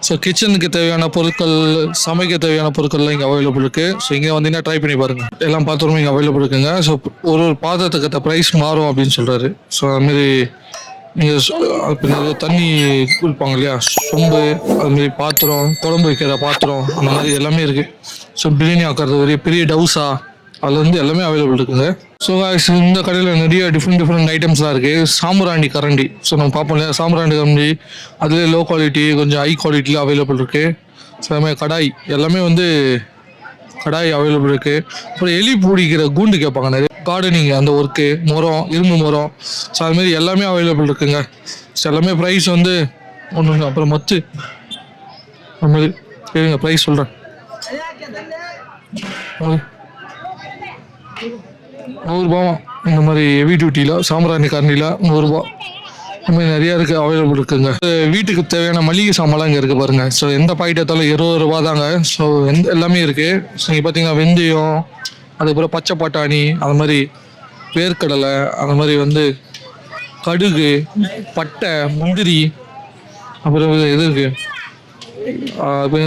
ஸோ கிச்சனுக்கு தேவையான பொருட்கள், சமைக்க தேவையான பொருட்கள்லாம் இங்கே அவைலபிள் இருக்குது. ஸோ இங்கே வந்தீங்கன்னா ட்ரை பண்ணி பாருங்கள். எல்லாம் பாத்திரமும் இங்கே அவைலபிள் இருக்குங்க. ஸோ ஒரு பாத்திரத்துக்கு ப்ரைஸ் மாறும் அப்படின்னு சொல்கிறாரு. ஸோ அதுமாரி நீங்கள் தண்ணி குளிப்பாங்க இல்லையா, சொம்பு, அதுமாரி பாத்திரம், குழம்பு வைக்கிற பாத்திரம், அந்த மாதிரி எல்லாமே இருக்குது. ஸோ பிரியாணி ஆக்கிறது ஒரு பெரிய டவுஸா, அதில் வந்து எல்லாமே அவைலபிள் இருக்குங்க. ஸோ இந்த கடையில் நிறைய டிஃப்ரெண்ட் ஐட்டம்ஸ்லாம் இருக்குது. சாம்பிராணி கரண்டி, ஸோ நம்ம பார்ப்போம் இல்லையா, சாம்பிராணி கரண்டி அதுலேயே லோ குவாலிட்டி, கொஞ்சம் ஹை குவாலிட்டியில் அவைலபிள் இருக்குது. ஸோ அதுமாதிரி கடாய், எல்லாமே வந்து கடாய் அவைலபிள் இருக்குது. அப்புறம் எலி பிடிக்கிற கூண்டு கேட்பாங்க நிறைய, கார்டனிங் அந்த ஒர்க்கு, முறம், இரும்பு முறம், ஸோ அதுமாரி எல்லாமே அவைலபிள் இருக்குங்க. ஸோ எல்லாமே ப்ரைஸ் வந்து ஒன்று. அப்புறம் மத்து, அதுமாதிரி சரிங்க ப்ரைஸ் சொல்கிறேன். 100 ரூபாவா இந்த மாதிரி ஹெவி டியூட்டியில், சாம்பிராணி கரண்டியில் 100 ரூபா. இந்த மாதிரி நிறையா இருக்குது, அவைலபிள் இருக்குங்க. வீட்டுக்கு தேவையான மளிகை சாமான்லாம் இங்கே இருக்குது பாருங்கள். ஸோ எந்த பாக்கெட் எடுத்தாலும் 20 ரூபா தாங்க. ஸோ எல்லாமே இருக்குது. ஸோ இங்கே பார்த்தீங்கன்னா வெந்தயம், அதுக்கப்புறம் பச்சை பட்டாணி, அது மாதிரி வேர்க்கடலை, அந்த மாதிரி வந்து கடுகு, பட்டை, முந்திரி, அப்புறம் இது இருக்குது,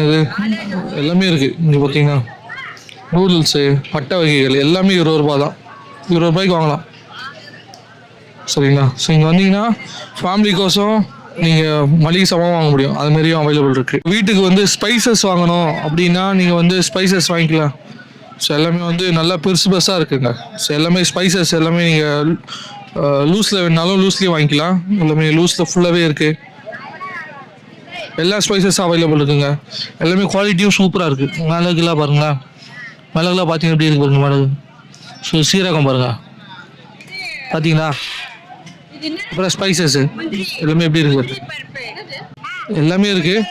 இது எல்லாமே இருக்குது. இங்கே பார்த்தீங்கன்னா நூடுல்ஸு, பட்டை வகைகள் எல்லாமே 20 ரூபா தான். 20 ரூபாய்க்கு வாங்கலாம், சரிங்களா. ஸோ இங்கே வந்தீங்கன்னா ஃபேமிலிக்கோசம் நீங்கள் மளிகை சாமான் வாங்க முடியும், அதுமாரியும் அவைலபிள் இருக்குது. வீட்டுக்கு வந்து ஸ்பைசஸ் வாங்கணும் அப்படின்னா நீங்கள் வந்து ஸ்பைசஸ் வாங்கிக்கலாம். ஸோ எல்லாமே வந்து நல்லா பெருசாக இருக்குங்க. ஸோ எல்லாமே ஸ்பைசஸ் எல்லாமே நீங்கள் லூஸில் வேணாலும் லூஸ்லேயே வாங்கிக்கலாம். எல்லாமே லூஸில் ஃபுல்லாகவே இருக்குது. எல்லா ஸ்பைசஸும் அவைலபிள் இருக்குங்க. எல்லாமே குவாலிட்டியும் சூப்பராக இருக்குது. மிளகுலாம் பாருங்களேன், மிளகுலாம் பார்த்தீங்கன்னா எப்படி இருக்கு பாருங்க மிளகு. சீரகம் பாருங்க பார்த்தீங்களா. அப்புறம் ஸ்பைசஸ் எல்லாமே எப்படி இருக்கு, எல்லாமே இருக்குது.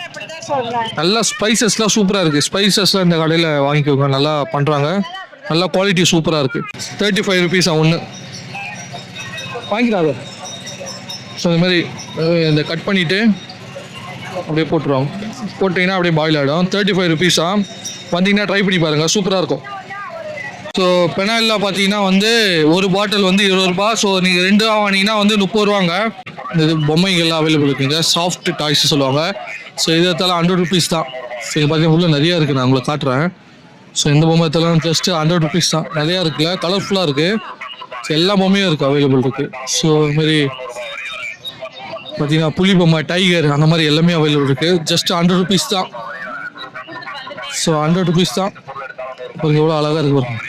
நல்லா ஸ்பைசஸ்லாம் சூப்பராக இருக்குது. ஸ்பைசஸ்லாம் இந்த கடையில் வாங்கிக்கோங்க, நல்லா பண்ணுறாங்க, நல்லா குவாலிட்டி சூப்பராக இருக்குது. 35 rupees ஒன்று வாங்கிக்கிறாங்க. ஸோ இந்த மாதிரி இந்த கட் பண்ணிவிட்டு அப்படியே போட்டுருவாங்க. போட்டிங்கன்னா அப்படியே பாயில் ஆகிடும். 35 rupees வந்தீங்கன்னா ட்ரை பண்ணி பாருங்கள், சூப்பராக இருக்கும். ஸோ பெனாயிலாம் பார்த்தீங்கன்னா வந்து ஒரு பாட்டில் வந்து 20 ரூபா. ஸோ நீங்கள் 2 வாங்கினீங்கன்னா வந்து 30 ரூபாங்க. இது பொம்மைகள்லாம் அவைலபிள் இருக்குங்க, சாஃப்ட் டாய்ஸ் சொல்லுவாங்க. ஸோ இதெல்லாம் 100 rupees தான். ஸோ இது பார்த்தீங்கன்னா உள்ள நிறையா இருக்குது, நான் உங்களுக்கு காட்டுறேன். ஸோ இந்த பொம்மை எல்லாம் ஜஸ்ட் 100 rupees தான். நிறையா இருக்குல்ல, கலர்ஃபுல்லாக இருக்குது. ஸோ எல்லா பொம்மையும் இருக்குது, அவைலபிள் இருக்குது. ஸோ இதுமாரி பார்த்தீங்கன்னா புலி பொம்மை, டைகர், அந்த மாதிரி எல்லாமே அவைலபிள் இருக்குது. ஜஸ்ட் 100 rupees தான். ஸோ 100 rupees தான். பாருங்க எவ்வளோ அழகாக இருக்குது பாருங்க.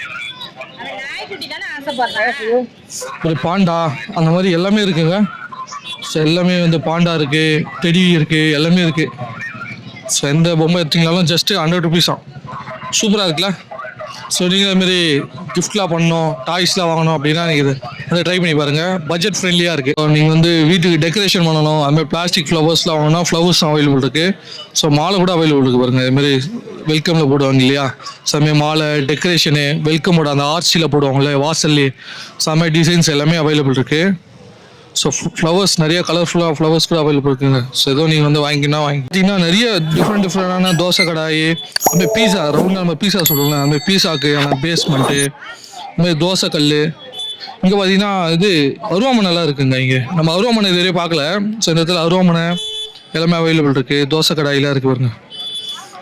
ஒரு பாண்டா அந்த மாதிரி எல்லாமே இருக்குங்க. ஸோ எல்லாமே வந்து பாண்டா இருக்குது, டெடி இருக்குது, எல்லாமே இருக்குது. ஸோ எந்த பொம்மை எடுத்தீங்கனாலும் ஜஸ்ட்டு 100 rupees தான். சூப்பராக இருக்குல்ல. ஸோ நீங்கள் அதுமாரி கிஃப்ட்லாம் பண்ணணும், டாய்ஸ்லாம் வாங்கணும் அப்படின்னா நீங்கள் அதை ட்ரை பண்ணி பாருங்கள். பட்ஜெட் ஃப்ரெண்ட்லியாக இருக்குது. நீங்கள் வந்து வீட்டுக்கு டெக்கரேஷன் பண்ணணும், அதுமாதிரி பிளாஸ்டிக் ஃப்ளவர்ஸ்லாம் வாங்கணும், ஃப்ளவர்ஸ் அவைலபிள் இருக்குது. ஸோ மாலை கூட அவைலபிள் இருக்குது பாருங்கள். இதுமாரி வெல்கமில் போடுவாங்க இல்லையா, சமயம் மாலை டெக்கரேஷனு, வெல்கமோட அந்த ஆர்ச்சியில் போடுவாங்கள்ல வாசல்லே, சமய டிசைன்ஸ் எல்லாமே அவைலபிள் இருக்குது. ஸோ ஃப்ளவர்ஸ் நிறைய கலர்ஃபுல்லாக ஃப்ளவர்ஸ் கூட அவைலபிள் இருக்குங்க. ஸோ ஏதோ நீங்கள் வந்து வாங்கிட்டீங்கன்னா நிறைய டிஃப்ரெண்டான தோசை கடாய், அதுமாதிரி பீஸா, ரவுண்டாக நம்ம பீஸா சொல்லுவோம்ல, அதுமாதிரி பீஸாக்கு அந்த பேஸ்மெண்ட்டு, அதுமாதிரி தோசை கல். இங்கே பார்த்தீங்கன்னா இது அருவாமனை நல்லா இருக்குங்க. இங்கே நம்ம அருவாமனை இதுவரையும் பார்க்கல. ஸோ இந்த இடத்துல அருவாமனை எல்லாமே அவைலபிள் இருக்குது. தோசை கடாயெலாம் இருக்குது பாருங்க.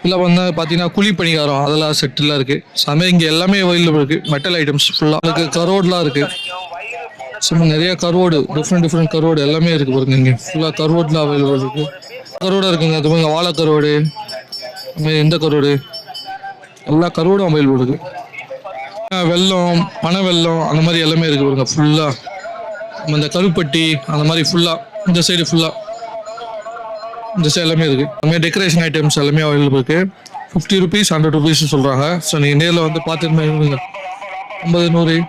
இல்லை வந்து பார்த்தீங்கன்னா குழி பணிகாரம் அதெல்லாம் செட்டுலாம் இருக்குது. ஸோ அதுமாதிரி இங்கே எல்லாமே அவைலபிள் இருக்குது. மெட்டல் ஐட்டம்ஸ் ஃபுல்லாக இருக்குது. கரோடெலாம் இருக்குது. ஸோ நிறைய கருவோடு, டிஃப்ரெண்ட் கருவோடு எல்லாமே இருக்குது பாருங்க. இங்கே ஃபுல்லாக கருவோடெலாம் அவைலபிள் இருக்குது. கருவோடு இருக்குங்க. அது மாதிரி வாழை கருவோடு, அதுமாதிரி இந்த கருவோடு, எல்லா கருவோடும் அவைலபிள் இருக்குது. வெல்லம், பனை வெல்லம், அந்த மாதிரி எல்லாமே இருக்குது பாருங்க. ஃபுல்லாக இந்த கருப்பட்டி அந்த மாதிரி ஃபுல்லாக இந்த சைடு ஃபுல்லாக இந்த சைடு எல்லாமே இருக்குது. அதுமாதிரி டெக்கரேஷன் ஐட்டம்ஸ் எல்லாமே அவைலபிள் இருக்குது. 50 rupees 100 rupees சொல்கிறாங்க. ஸோ நீங்கள் நேரில் வந்து பார்த்துட்டு 50 100.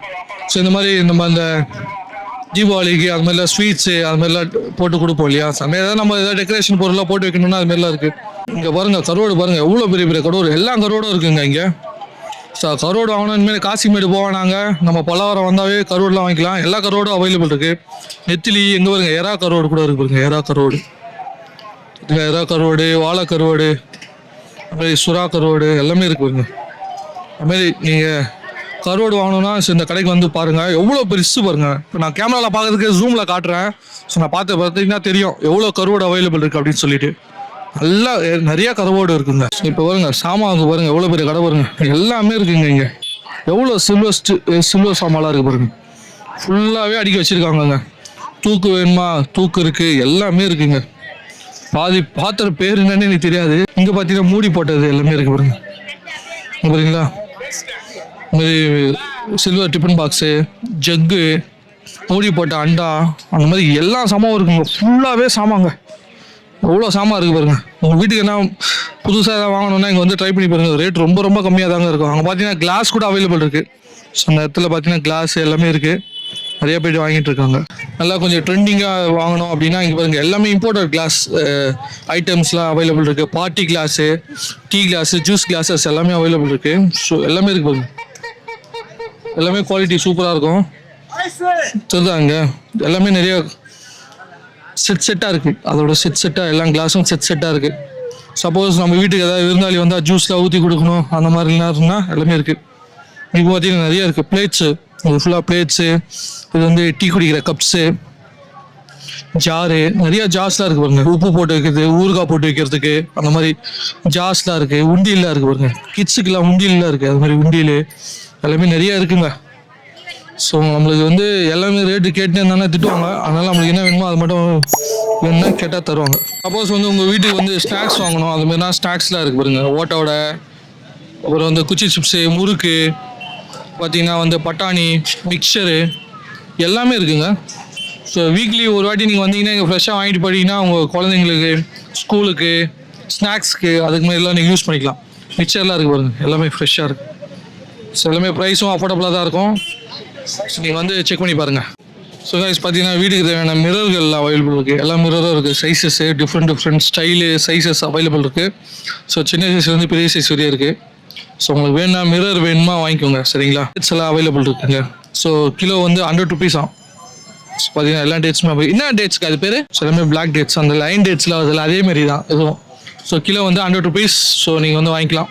ஸோ இந்த மாதிரி நம்ம அந்த தீபாவளிக்கு அது மாதிரிலாம் ஸ்வீட்ஸு அது மாதிரிலாம் போட்டு கொடுப்போம் இல்லையா, சமையல் ஏதாவது நம்ம ஏதாவது டெக்கரேஷன் பொருளாக போட்டு வைக்கணும்னா அது மாதிரிலாம் இருக்குது. இங்கே பாருங்கள் கருவாடு பாருங்கள், எவ்வளோ பெரிய பெரிய கருவாடு, எல்லா கருவாடும் இருக்குங்க இங்கே. ஸோ கருவாடு வாங்கணும், இனிமேல் காசிமேடு போவோம் நாங்கள், நம்ம பலவாரம் வந்தாவே கருவாடுலாம் வாங்கிக்கலாம். எல்லா கருவாடும் அவைலபிள் இருக்குது. நெத்திலி எங்கே பாருங்க, எறா கருவாடு கூட இருக்குது பாருங்க. எறா கருவாடு, எறா கருவாடு, வாழை கருவாடு, அதுமாதிரி சுறா கருவாடு எல்லாமே இருக்குது பாருங்க. அதுமாரி நீங்கள் கருவாடு வாங்கணும்னா இந்த கடைக்கு வந்து பாருங்கள், எவ்வளோ பெருசு பாருங்கள். இப்போ நான் கேமராவில் பார்க்கறதுக்கு ஜூமில் காட்டுறேன். ஸோ நான் பார்த்தீங்கன்னா தெரியும் எவ்வளோ கருவாடு அவைலபிள் இருக்குது அப்படின்னு சொல்லிட்டு. நல்லா நிறையா கருவாடு இருக்குங்க. இப்போ பாருங்க சாமான் பாருங்க, எவ்வளோ பெரிய கடை பாருங்க, எல்லாமே இருக்குங்க இங்கே. எவ்வளோ சில்வர் சாமான்லாம் இருக்குது பாருங்க. ஃபுல்லாகவே அடுக்கி வச்சுருக்காங்கங்க. தூக்கு வேணுமா தூக்கு இருக்குது, எல்லாமே இருக்குங்க. பாதி பாத்திர பேர் என்னன்னு எனக்கு தெரியாது. இங்கே பார்த்தீங்கன்னா மூடி போட்டது எல்லாமே இருக்குது பாருங்க. பாருங்களா, மாதிரி சில்வர் டிஃபன் பாக்ஸு, ஜக்கு, மூடி போட்ட அண்டா, அந்த மாதிரி எல்லா சாமாவும் இருக்குங்க. ஃபுல்லாகவே சாமாங்க, எவ்வளோ சாமான் இருக்குது பாருங்க. உங்கள் வீட்டுக்கு என்ன புதுசாக எதாவது வாங்கணுன்னா இங்கே வந்து ட்ரை பண்ணி பாருங்கள். ரேட் ரொம்ப கம்மியாக தாங்க இருக்கும். அங்கே பார்த்தீங்கன்னா கிளாஸ் கூட அவைலபிள் இருக்குது. ஸோ அந்த இடத்துல பார்த்தீங்கன்னா கிளாஸ் எல்லாமே இருக்குது. நிறைய பேர் வாங்கிட்டு இருக்காங்க. நல்லா கொஞ்சம் ட்ரெண்டிங்காக வாங்கணும் அப்படின்னா இங்கே பாருங்கள், எல்லாமே இம்போர்ட்டட் கிளாஸ் ஐட்டம்ஸ்லாம் அவைலபிள் இருக்குது. Party class, tea class, juice classes எல்லாமே அவைலபிள் இருக்குது. ஸோ எல்லாமே இருக்குது பாருங்க. எல்லாமே குவாலிட்டி சூப்பராக இருக்கும். தெரியுதாங்க, எல்லாமே நிறைய செட்டாக இருக்குது. அதோட செட்டாக எல்லா கிளாஸும் செட்டாக இருக்குது. சப்போஸ் நம்ம வீட்டுக்கு ஏதாவது விருந்தாளி வந்தால் ஜூஸில் ஊற்றி கொடுக்கணும் அந்த மாதிரிலாம் இருந்தால் எல்லாமே இருக்குது. இப்போ பார்த்தீங்கன்னா நிறைய இருக்குது. பிளேட்ஸு, இது ஃபுல்லாக பிளேட்ஸு, இது வந்து டீ குடிக்கிற கப்ஸு, ஜாரு, நிறைய ஜாஸ்லாம் இருக்குது பாருங்க. உப்பு போட்டு வைக்கிறது, ஊறுகாய் போட்டு வைக்கிறதுக்கு அந்த மாதிரி ஜாஸ்லாம் இருக்குது. உண்டியல்லாம் இருக்குது பாருங்க. கிட்ஸுக்கெல்லாம் உண்டியல்லாம் இருக்குது. அது மாதிரி உண்டியல் எல்லாமே நிறைய இருக்குங்க. ஸோ நம்மளுக்கு வந்து எல்லாமே ரேட்டு கேட்டு இருந்தானே திட்டுவாங்க. அதனால் நம்மளுக்கு என்ன வேணுமோ அது மட்டும் வேணும்னா கேட்டால் தருவாங்க. சப்போஸ் வந்து உங்கள் வீட்டுக்கு வந்து ஸ்நாக்ஸ் வாங்கணும், அது மாதிரினா ஸ்நாக்ஸ்லாம் இருக்குது பாருங்க. ஓட்டோட, அப்புறம் வந்து குச்சி சிப்ஸு, முறுக்கு, பார்த்தீங்கன்னா வந்து பட்டாணி, மிக்சரு எல்லாமே இருக்குங்க. ஸோ வீக்லி ஒரு வாட்டி நீங்கள் வந்தீங்கன்னா இங்கே ஃப்ரெஷ்ஷாக வாங்கிட்டு போனீங்கன்னா உங்கள் குழந்தைங்களுக்கு ஸ்கூலுக்கு ஸ்நாக்ஸ்க்கு அதுக்கு மாதிரிலாம் நீங்கள் யூஸ் பண்ணிக்கலாம். மிக்சர்லாம் இருக்குது பாருங்கள், எல்லாமே ஃப்ரெஷ்ஷாக இருக்குது. ஸோ எல்லாமே ப்ரைஸும் அஃபோர்டபுளாக தான் இருக்கும். ஸோ நீங்கள் வந்து செக் பண்ணி பாருங்கள். ஸோ கைஸ் பார்த்தீங்கன்னா வீட்டுக்கு தேவையான மிரர்கள் அவைலபிள் இருக்குது. எல்லா மிரரும் இருக்குது. Sizes different style sizes available இருக்குது. ஸோ சின்ன சைஸ்லேருந்து பெரிய சைஸ் வரையும் இருக்குது. ஸோ உங்களுக்கு வேணும்னா மிரர் வேணுமா வாங்கிக்கோங்க, சரிங்களா? டேட்ஸ் எல்லாம் அவைலபிள் இருக்குங்க. ஸோ கிலோ வந்து 100 rupees ஆகும். பார்த்தீங்கன்னா எல்லா டேட்ஸுமே என்ன டேட்ஸ்க்கு அது பேர்? ஸோ எல்லாமே பிளாக் டேட்ஸ், அந்த லைன் டேட்ஸில் அதில் அதேமாரி தான் எதுவும். ஸோ கிலோ வந்து 100 rupees. ஸோ நீங்கள் வந்து வாங்கிக்கலாம்.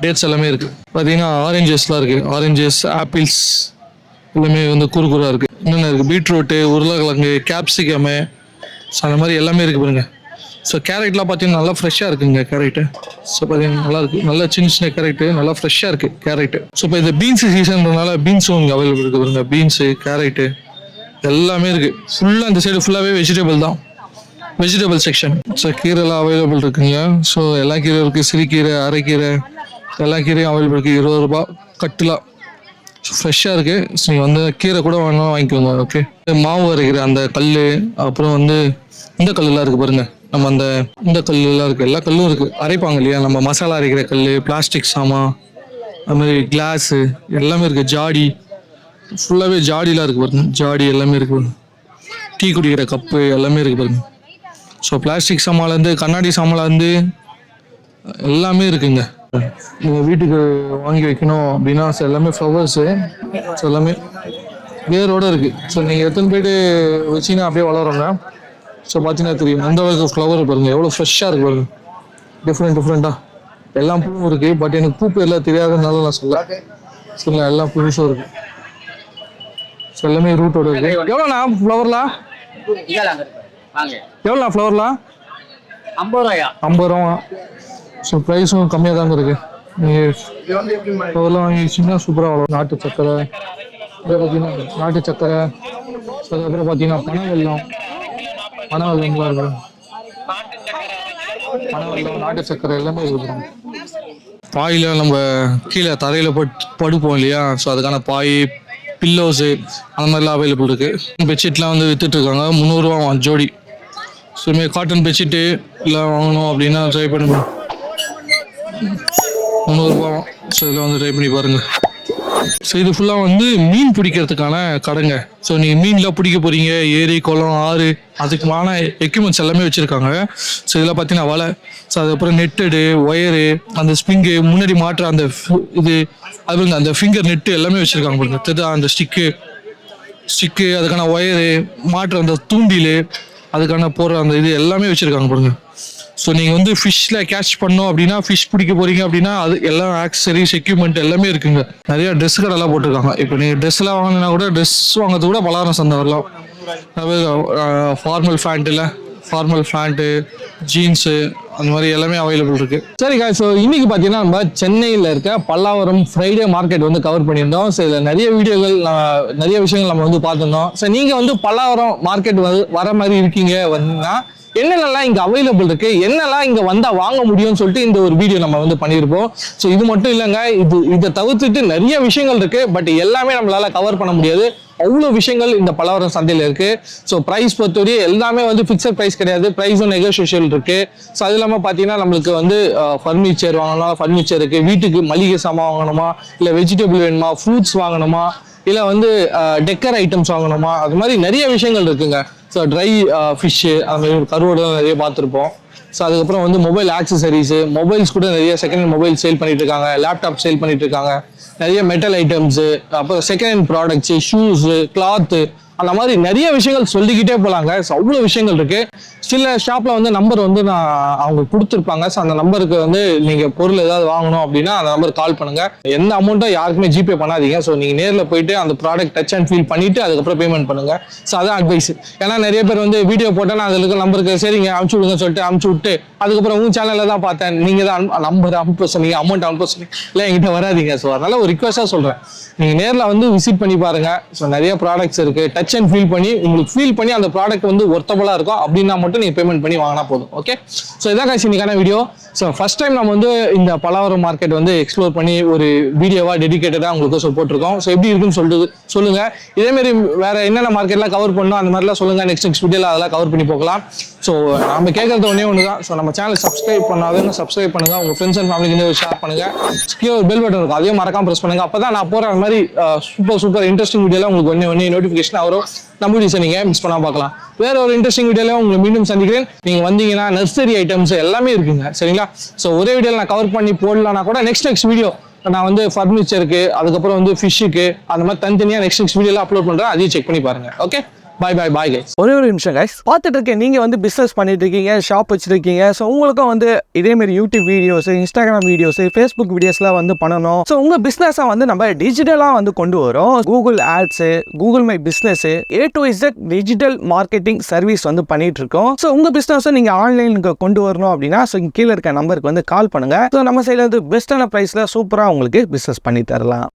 டேட்ஸ் எல்லாமே இருக்குது. பார்த்தீங்கன்னா ஆரஞ்சஸ்லாம் இருக்குது. ஆரஞ்சஸ், ஆப்பிள்ஸ் எல்லாமே வந்து குறுகுறாக இருக்குது. என்னென்ன இருக்குது? பீட்ரூட்டு, உருளைக்கிழங்கு, கேப்சிகமு, ஸோ அந்த மாதிரி எல்லாமே இருக்குது பாருங்க. ஸோ கேரட்லாம் பார்த்தீங்கன்னா நல்லா ஃப்ரெஷ்ஷாக இருக்குங்க கேரட்டு. ஸோ பார்த்தீங்கன்னா நல்லா இருக்குது. நல்லா சின்ன கேரட்டு நல்லா ஃப்ரெஷ்ஷாக இருக்குது கேரட்டு. ஸோ இப்போ இந்த பீன்ஸு சீசன்றதுனால பீன்ஸும் இங்கே அவைலபிள் இருக்குது பாருங்க. பீன்ஸு, கேரட்டு எல்லாமே இருக்குது. ஃபுல்லாக இந்த சைடு ஃபுல்லாகவே வெஜிடபிள் தான், வெஜிடபிள் செக்ஷன். ஸோ கீரைலாம் அவைலபிள் இருக்குங்க. ஸோ எல்லா கீரை இருக்குது. சிறுகீரை, அரைக்கீரை எல்லா கீரையும் அவைலபிள் இருக்குது. 20 ரூபா கட்டுலாம். ஃப்ரெஷ்ஷாக இருக்குது. ஸோ நீங்கள் வந்து கீரை கூட வேணாலும் வாங்கிக்கோங்க. ஓகே, மாவு அரைக்கிற அந்த கல், அப்புறம் வந்து இந்த கல்லுலாம் இருக்குது பாருங்கள். நம்ம அந்த இந்த கல்லுலாம் இருக்குது. எல்லா கல்லும் இருக்குது. அரைப்பாங்க இல்லையா, நம்ம மசாலா அரைக்கிற கல், பிளாஸ்டிக் சாமான், அது மாதிரி கிளாஸு எல்லாமே இருக்குது. ஜாடி ஃபுல்லாகவே ஜாடிலாம் இருக்குது பாருங்க. ஜாடி எல்லாமே இருக்குது பாருங்க. டீ குடிக்கிற கப்பு எல்லாமே இருக்குது பாருங்க. ஸோ பிளாஸ்டிக் சாமான்லேருந்து கண்ணாடி சாமான்லேருந்து எல்லாமே இருக்குங்க. நீங்கள் வீட்டுக்கு வாங்கி வைக்கணும் அப்படின்னா எல்லாமே ஃப்ளவர்ஸு, ஸோ எல்லாமே வேரோடு இருக்குது. ஸோ நீங்கள் எத்தனை போய்ட்டு வச்சிங்கன்னா அப்படியே வளருங்க. ஸோ பார்த்தீங்கன்னா தெரியும் அந்த அளவுக்கு ஃப்ளவர் பாருங்கள், எவ்வளோ ஃப்ரெஷ்ஷாக இருக்குது பாருங்க. டிஃப்ரெண்ட்டாக எல்லா பூவும் இருக்குது. பட் எனக்கு பூ பேர்லாம் தெரியாததுனால நான் சொல்ல சரிங்களா. எல்லா புதுசும் இருக்குது. ஸோ எல்லாமே ரூட்டோடு இருக்குது. எவ்வளோண்ணா ஃப்ளவர்லாம்? எவ்வளோண்ணா ஃப்ளவர்லாம்? 50 ரூபா. ஸோ ப்ரைஸும் கம்மியாக தாங்க இருக்குது. நீங்கள் ஃப்ளவர்லாம் வாங்கி வச்சிங்கன்னா சூப்பராக வளரும். நாட்டு சக்கரை, பார்த்தீங்கன்னா நாட்டு சக்கரை, ஸோ அதுக்கப்புறம் பார்த்தீங்கன்னா பனவெல்லம், இருக்குது. பனவெல்லம், நாட்டு சக்கரை எல்லாமே இருக்குது. பாயில் நம்ம கீழே தரையில் படுப்போம் இல்லையா, ஸோ அதுக்கான பாய், பில்லோஸு அந்த மாதிரிலாம் அவைலபிள் இருக்குது. பெட்ஷீட்லாம் வந்து விற்றுட்ருக்காங்க. 300 ரூபா ஜோடி. ஸோ இதுமாதிரி காட்டன் பெட்ஷீட்டு எல்லாம் வாங்கணும் அப்படின்னா ட்ரை பண்ணுங்க. 300 ரூபா. ஸோ இதில் வந்து ட்ரை பண்ணி பாருங்கள். ஸோ இது ஃபுல்லாக வந்து மீன் பிடிக்கிறதுக்கான கடைங்க. ஸோ நீங்கள் மீன்லாம் பிடிக்க போகிறீங்க, ஏரி, குளம், ஆறு, அதுக்குமான எக்யூப்மெண்ட்ஸ் எல்லாமே வச்சுருக்காங்க. ஸோ இதில் பார்த்தீங்கன்னா வலை, ஸோ அதுக்கப்புறம் நெட்டடு, ஒயரு, அந்த ஸ்ப்ரிங்கு, முன்னாடி மாட்டுற அந்த இது அதுங்க அந்த ஃபிங்கர் நெட்டு எல்லாமே வச்சுருக்காங்க பாருங்க. அந்த ஸ்டிக்கு அதுக்கான ஒயரு, மாட்டுற அந்த தூண்டில், அதுக்கான போடுற அந்த இது எல்லாமே வச்சுருக்காங்க பாருங்க. ஸோ நீங்கள் வந்து ஃபிஷ்ஷில் கேட்ச் பண்ணோம் அப்படின்னா, ஃபிஷ் பிடிக்க போகிறீங்க அப்படின்னா அது எல்லாம் ஆக்சசரிஸ், எக்யூப்மெண்ட் எல்லாமே இருக்குங்க. நிறைய ட்ரெஸ் கடைலாம் போட்டிருக்காங்க. இப்போ நீங்கள் ட்ரெஸ்லாம் வாங்கினா கூட ட்ரெஸ் வாங்கிறது கூட பலகாரம் சந்தை வரலாம். ஃபார்மல் ஃபேண்ட்டு, ஜீன்ஸு அந்த மாதிரி எல்லாமே அவைலபிள் இருக்குது. சரிக்கா, ஸோ இன்றைக்கி பார்த்தீங்கன்னா நம்ம சென்னையில் இருக்க பல்லாவரம் ஃப்ரைடே மார்க்கெட் வந்து கவர் பண்ணியிருந்தோம். ஸோ இதில் நிறைய வீடியோகள், நிறைய விஷயங்கள் நம்ம வந்து பார்த்துருந்தோம். ஸோ நீங்கள் வந்து பல்லாவரம் மார்க்கெட் வர மாதிரி இருக்கீங்க வந்தீங்கன்னா என்னென்னலாம் இங்கே அவைலபிள் இருக்குது, என்னெல்லாம் இங்கே வந்தால் வாங்க முடியும்னு சொல்லிட்டு இந்த ஒரு வீடியோ நம்ம வந்து பண்ணியிருப்போம். ஸோ இது மட்டும் இல்லைங்க, இதை தவிர்த்துட்டு நிறைய விஷயங்கள் இருக்குது. பட் எல்லாமே நம்மளால் கவர் பண்ண முடியாது. அவ்வளோ விஷயங்கள் இந்த பல்லாவரம் சந்தையில் இருக்குது. ஸோ ப்ரைஸ் பொறுத்தவரை எல்லாமே வந்து ஃபிக்ஸட் ப்ரைஸ் கிடையாது. ப்ரைஸும் நெகோஷியேஷன் இருக்குது. ஸோ அது இல்லாமல் பார்த்தீங்கன்னா நம்மளுக்கு வந்து ஃபர்னிச்சர் வாங்கணும், ஃபர்னிச்சர் இருக்குது. வீட்டுக்கு மளிகை சாமான் வாங்கணுமா, இல்லை வெஜிடபிள் வேணுமா, ஃப்ரூட்ஸ் வாங்கணுமா, இல்லை வந்து டெக்கர் ஐட்டம்ஸ் வாங்கணுமா, அது மாதிரி நிறைய விஷயங்கள் இருக்குங்க. ஸோ ட்ரை ஃபிஷ்ஷு, அது மாதிரி கருவோடலாம் நிறைய பார்த்துருப்போம். ஸோ அதுக்கப்புறம் வந்து மொபைல் ஆக்சசரிஸு, மொபைல்ஸ் கூட நிறைய செகண்ட் ஹேண்ட் மொபைல் சேல் பண்ணிட்டு இருக்காங்க, லேப்டாப் சேல் பண்ணிட்டு இருக்காங்க, நிறைய மெட்டல் ஐட்டம்ஸு, அப்புறம் second hand products, shoes, cloth, அந்த மாதிரி நிறைய விஷயங்கள் சொல்லிக்கிட்டே போகலாங்க. ஸோ அவ்வளோ விஷயங்கள் இருக்குது. சில ஷாப்பில் வந்து நம்பர் வந்து அவங்க கொடுத்துருப்பாங்க. ஸோ அந்த நம்பருக்கு வந்து நீங்கள் பொருள் ஏதாவது வாங்கணும் அப்படின்னா அந்த நம்பருக்கு கால் பண்ணுங்கள். எந்த அமௌண்ட்டும் யாருக்குமே ஜிபே பண்ணாதீங்க. ஸோ நீங்கள் நேரில் போயிட்டு அந்த ப்ராடக்ட் டச் அண்ட் ஃபீல் பண்ணிவிட்டு அதுக்கப்புறம் பேமெண்ட் பண்ணுங்கள். ஸோ அதான் அட்வைஸ். ஏன்னா நிறைய பேர் வந்து வீடியோ போட்டேன்னா அதில் இருக்க நம்பருக்கு சரிங்க அனுப்பிச்சி விடுங்கன்னு சொல்லிட்டு அனுப்பிச்சி விட்டு அதுக்கப்புறம் உங்கள் சேனலில் தான் பார்த்தேன், நீங்கள் தான் நம்பர் அனுப்ப சொன்னீங்க, அமௌண்ட் அனுப்ப சொன்னீங்க, இல்லை என்கிட்ட வராதிங்க. ஸோ அதனால் ஒரு ரிக்வஸ்ட்டாக சொல்கிறேன், நீங்கள் நேரில் வந்து விசிட் பண்ணி பாருங்கள். ஸோ நிறைய ப்ராடக்ட்ஸ் இருக்குது. டச் டச் அண்ட் ஃபீல் பண்ணி உங்களுக்கு ஃபீல் பண்ணி அந்த ப்ராடக்ட் வந்து ஒர்த்தபுளாக இருக்கும் அப்படின்னா மட்டும் நீங்கள் பேமெண்ட் பண்ணி வாங்கினா போதும். ஓகே, ஸோ இதான் காய்ச்சி இன்னைக்கான வீடியோ. ஸோ ஃபர்ஸ்ட் டைம் நம்ம வந்து இந்த பலவரம் மார்க்கெட் வந்து எக்ஸ்ப்ளோர் பண்ணி ஒரு வீடியோவாக டெடிகேட்டடாக உங்களுக்கு போட்டிருக்கோம். ஸோ எப்படி இருக்குன்னு சொல்லுங்க. இதேமாரி வேற என்னென்ன மார்க்கெட்லாம் கவர் பண்ணணும் அந்த மாதிரிலாம் சொல்லுங்க. நெக்ஸ்ட் வீடியோவில் அதெல்லாம் கவர் பண்ணி போகலாம். ஸோ நம்ம கேட்கறது ஒன்று தான். ஸோ நம்ம சேனல் சப்ஸ்கிரைப் பண்ணாதவங்க சப்ஸ்கிரைப் பண்ணுங்க, உங்க ஃப்ரெண்ட்ஸ் அண்ட் ஃபேமிலிக்கு ஷேர் பண்ணுங்க. கீழே ஒரு பெல் பட்டன் இருக்கும், அதையும் மறக்காம ப்ரெஸ் பண்ணுங்க. அப்பதான் நான் போற மாதிரி சூப்பர் இன்ட்ரெஸ்டிங் வீடியோலாம் உங்களுக்கு ஒன்னே நோட்டிஃபிகேஷன் வரும். நம்ம வீடியோஸை நீங்க மிஸ் பண்ணாம பார்க்கலாம். வேற ஒரு இன்ட்ரெஸ்டிங் வீடியோல உங்களை மீண்டும் சந்திக்கிறேன். நீங்க வந்தீங்கன்னா நர்சரி ஐட்டம்ஸ் எல்லாமே இருக்குங்க, சரிங்களா? ஸோ ஒரே வீடியோல நான் கவர் பண்ணி போடலாம்னா கூட நெக்ஸ்ட் வீடியோ நான் வந்து ஃபர்னிச்சருக்கு, அதுக்கப்புறம் வந்து ஃபிஷ்ஷுக்கு, அந்த மாதிரி தனித்தனியாக நெக்ஸ்ட் வீடியோல அப்லோட் பண்றேன். அதையும் செக் பண்ணி பாருங்க. Okay, bye guys. ஒரே ஒரு நிமிஷம் கைஸ், பார்த்துட்டு இருக்கேன். நீங்கள் வந்து பிஸ்னஸ் பண்ணிட்டு இருக்கீங்க, ஷாப் வச்சுருக்கீங்க. ஸோ உங்களுக்கும் வந்து இதேமாரி YouTube videos, Instagram videos, Facebook வீடியோஸ்லாம் வந்து பண்ணணும். ஸோ உங்கள் பிஸ்னஸை வந்து நம்ம டிஜிட்டலாக வந்து கொண்டு வரோம். Google ads, Google my business, A-to-Z digital marketing service வந்து பண்ணிட்டு இருக்கோம். ஸோ உங்கள் பிஸ்னஸை நீங்கள் ஆன்லைனுக்கு கொண்டு வரணும் அப்படின்னா ஸோ கீழே இருக்க நம்பருக்கு வந்து கால் பண்ணுங்க. ஸோ நம்ம சைடில் வந்து பெஸ்ட்டான ப்ரைஸில் சூப்பராக உங்களுக்கு பிஸ்னஸ் பண்ணி தரலாம்.